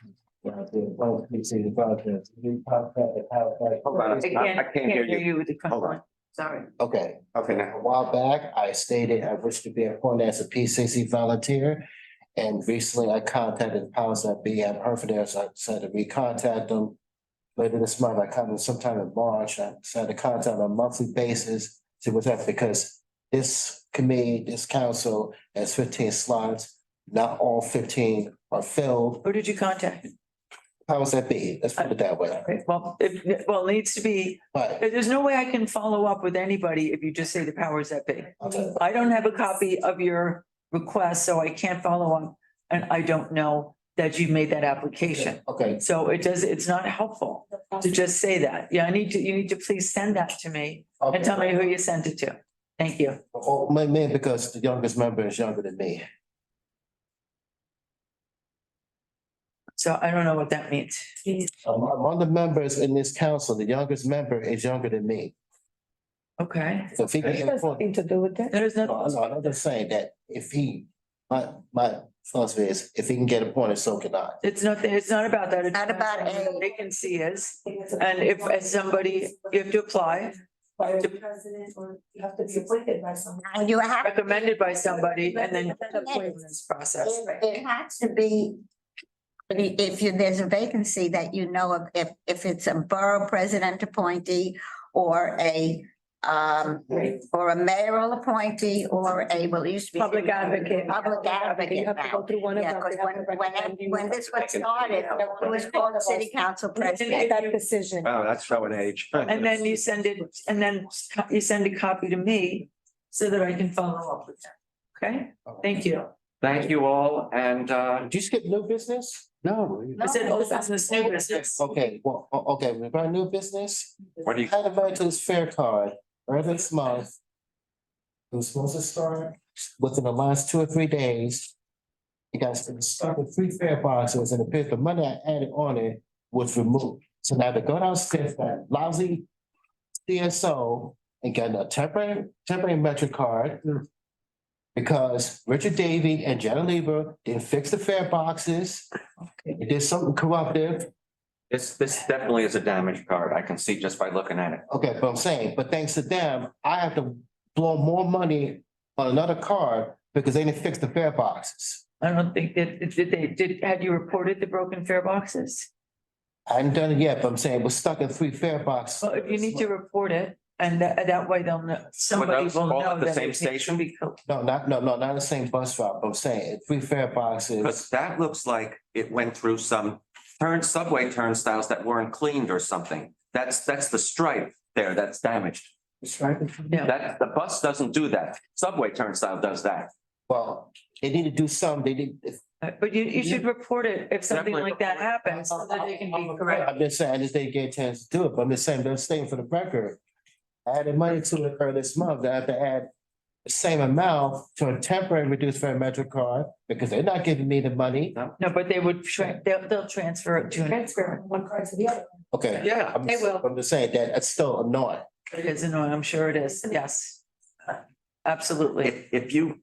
Speaker 5: well, you see the project.
Speaker 2: Hold on, I can't hear you.
Speaker 1: with the
Speaker 2: Hold on.
Speaker 1: phone. Sorry.
Speaker 5: Okay,
Speaker 2: Okay,
Speaker 5: a
Speaker 2: now,
Speaker 5: while back, I stated I wish to be appointed as a PCC volunteer. And recently I contacted the powers that be. I've heard from them, so I decided to recontact them. Later this month, I come in sometime in March, I decided to contact on a monthly basis, see what's up, because this committee, this council has 15 slots. Not all 15 are filled.
Speaker 1: Who did you contact?
Speaker 5: Powers that be, let's put it that way.
Speaker 1: Okay, well, it needs to be,
Speaker 5: But
Speaker 1: there's no way I can follow up with anybody if you just say the powers that be.
Speaker 5: okay,
Speaker 1: I don't have a copy of your request, so I can't follow up. And I don't know that you made that application.
Speaker 5: okay,
Speaker 1: So it's not helpful to just say that. Yeah, you need to please send that to me and tell me who you sent it to. Thank you.
Speaker 5: Oh, my man, because the youngest member is younger than me.
Speaker 1: So I don't know what that means.
Speaker 5: Among the members in this council, the youngest member is younger than me.
Speaker 1: Okay,
Speaker 5: So if he can get appointed.
Speaker 9: to do with that.
Speaker 1: there's no,
Speaker 5: No, I'm just saying that if he, my philosophy is, if he can get appointed, so can I.
Speaker 1: it's not about that. It's
Speaker 8: Not about
Speaker 1: what
Speaker 8: a-
Speaker 1: vacancy is. And if as somebody, you have to apply,
Speaker 9: President, or you have to be appointed by someone.
Speaker 8: And you have.
Speaker 1: recommended by somebody, and then appointments process.
Speaker 8: It has to be. If there's a vacancy that you know of, if it's a borough president appointee or a mayoral appointee or well, it used to be.
Speaker 9: Public advocate.
Speaker 8: Public advocate
Speaker 9: You have to go
Speaker 8: now.
Speaker 9: through one of
Speaker 8: Yeah,
Speaker 9: them.
Speaker 8: because
Speaker 9: They have to recommend you.
Speaker 8: when this was started, it was called city council president.
Speaker 9: That decision.
Speaker 2: oh, that's showing age.
Speaker 1: And then you send it, and then you send a copy to me so that I can follow up with that. Okay, thank you.
Speaker 2: Thank you all, and
Speaker 5: Did you skip new business?
Speaker 7: No.
Speaker 1: I said old business, new business.
Speaker 5: Okay, well, okay, we're going new business.
Speaker 2: what do you,
Speaker 5: Had a Veterans Fair card earlier this month. It was supposed to start within the last 2 or 3 days. You guys can start with 3 fare boxes and the money I added on it was removed. So now to go downstairs, that lousy CSO and get a temporary metric card. Because Richard Davy and Jenna Lieber didn't fix the fare boxes. They did something corruptive.
Speaker 2: This definitely is a damaged card. I can see just by looking at it.
Speaker 5: Okay, but I'm saying, but thanks to them, I have to blow more money on another card because they didn't fix the fare boxes.
Speaker 1: I don't think had you reported the broken fare boxes?
Speaker 5: I hadn't done it yet, but I'm saying we're stuck in 3 fare boxes.
Speaker 1: Well, if you need to report it, and that way they'll know, somebody
Speaker 2: those
Speaker 1: will
Speaker 2: all
Speaker 1: know
Speaker 2: at the
Speaker 1: that
Speaker 2: same
Speaker 1: it needs to
Speaker 2: station?
Speaker 1: be
Speaker 5: No, not the same bus route, but I'm saying 3 fare boxes.
Speaker 2: Because that looks like it went through some subway turnstiles that weren't cleaned or something. That's the stripe there that's damaged.
Speaker 1: Yeah.
Speaker 2: That, the bus doesn't do that. Subway turnstile does that.
Speaker 5: Well, they need to do some, they need.
Speaker 1: But you should report it if something
Speaker 2: Definitely
Speaker 1: like that happens, so that they can be correct.
Speaker 5: I'm just saying, I just didn't get a chance to do it, but I'm just saying, they're staying for the record. I added money to it earlier this month, I have to add the same amount to a temporary reduced fare Metro card, because they're not giving me the money.
Speaker 1: No, but they would, they'll transfer it to.
Speaker 3: Transfer one card to the other.
Speaker 5: Okay.
Speaker 2: Yeah.
Speaker 5: I'm
Speaker 3: They will.
Speaker 5: I'm just saying that it's still annoying.
Speaker 1: It is annoying, I'm sure it is, yes. Absolutely.
Speaker 2: If you,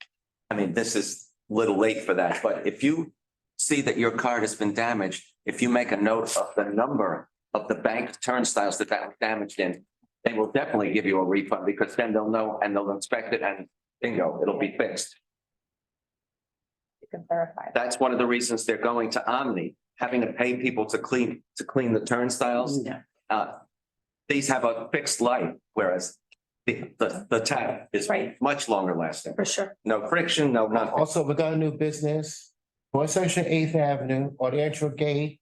Speaker 2: I mean, this is a little late for that, but if you see that your card has been damaged, if you make a note of the number of the bank turnstiles that was damaged in, they will definitely give you a refund, because then they'll know and they'll inspect it and bingo, it'll be fixed.
Speaker 4: You can verify.
Speaker 2: That's one of the reasons they're going to Omni, having to pay people to clean the turnstiles.
Speaker 1: Yeah.
Speaker 2: These have a fixed life, whereas the tap is
Speaker 4: Right.
Speaker 2: much longer lasting.
Speaker 4: For sure.
Speaker 2: No friction, no nothing.
Speaker 5: Also, we got a new business, North Section 8th Avenue, or the entry gate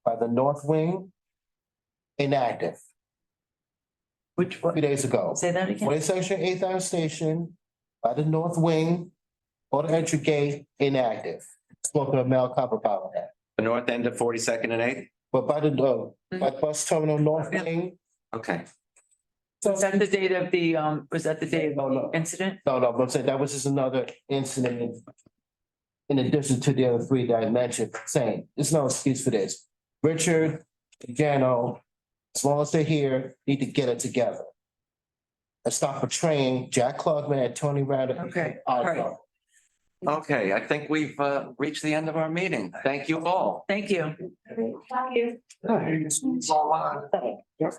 Speaker 5: by the north wing, inactive,
Speaker 1: Which
Speaker 5: 3
Speaker 1: one?
Speaker 5: days ago.
Speaker 1: Say that again?
Speaker 5: 40 Section 8th Avenue Station by the north wing or the entry gate inactive. Spoke to Mel Copper about that.
Speaker 2: The north end of 42nd and 8th?
Speaker 5: But by the by bus terminal north wing,
Speaker 2: Okay.
Speaker 1: Was that the date of the, was that the date of the incident?
Speaker 5: no, but I'm saying that was just another incident. In addition to the other 3 that I mentioned, saying there's no excuse for this. Richard, Jano, as long as they're here, need to get it together. And stop portraying Jack Klugman and Tony Randall.
Speaker 1: Okay, all right.
Speaker 2: Okay, I think we've reached the end of our meeting. Thank you all.
Speaker 1: Thank you.
Speaker 12: It's online.
Speaker 8: Yes,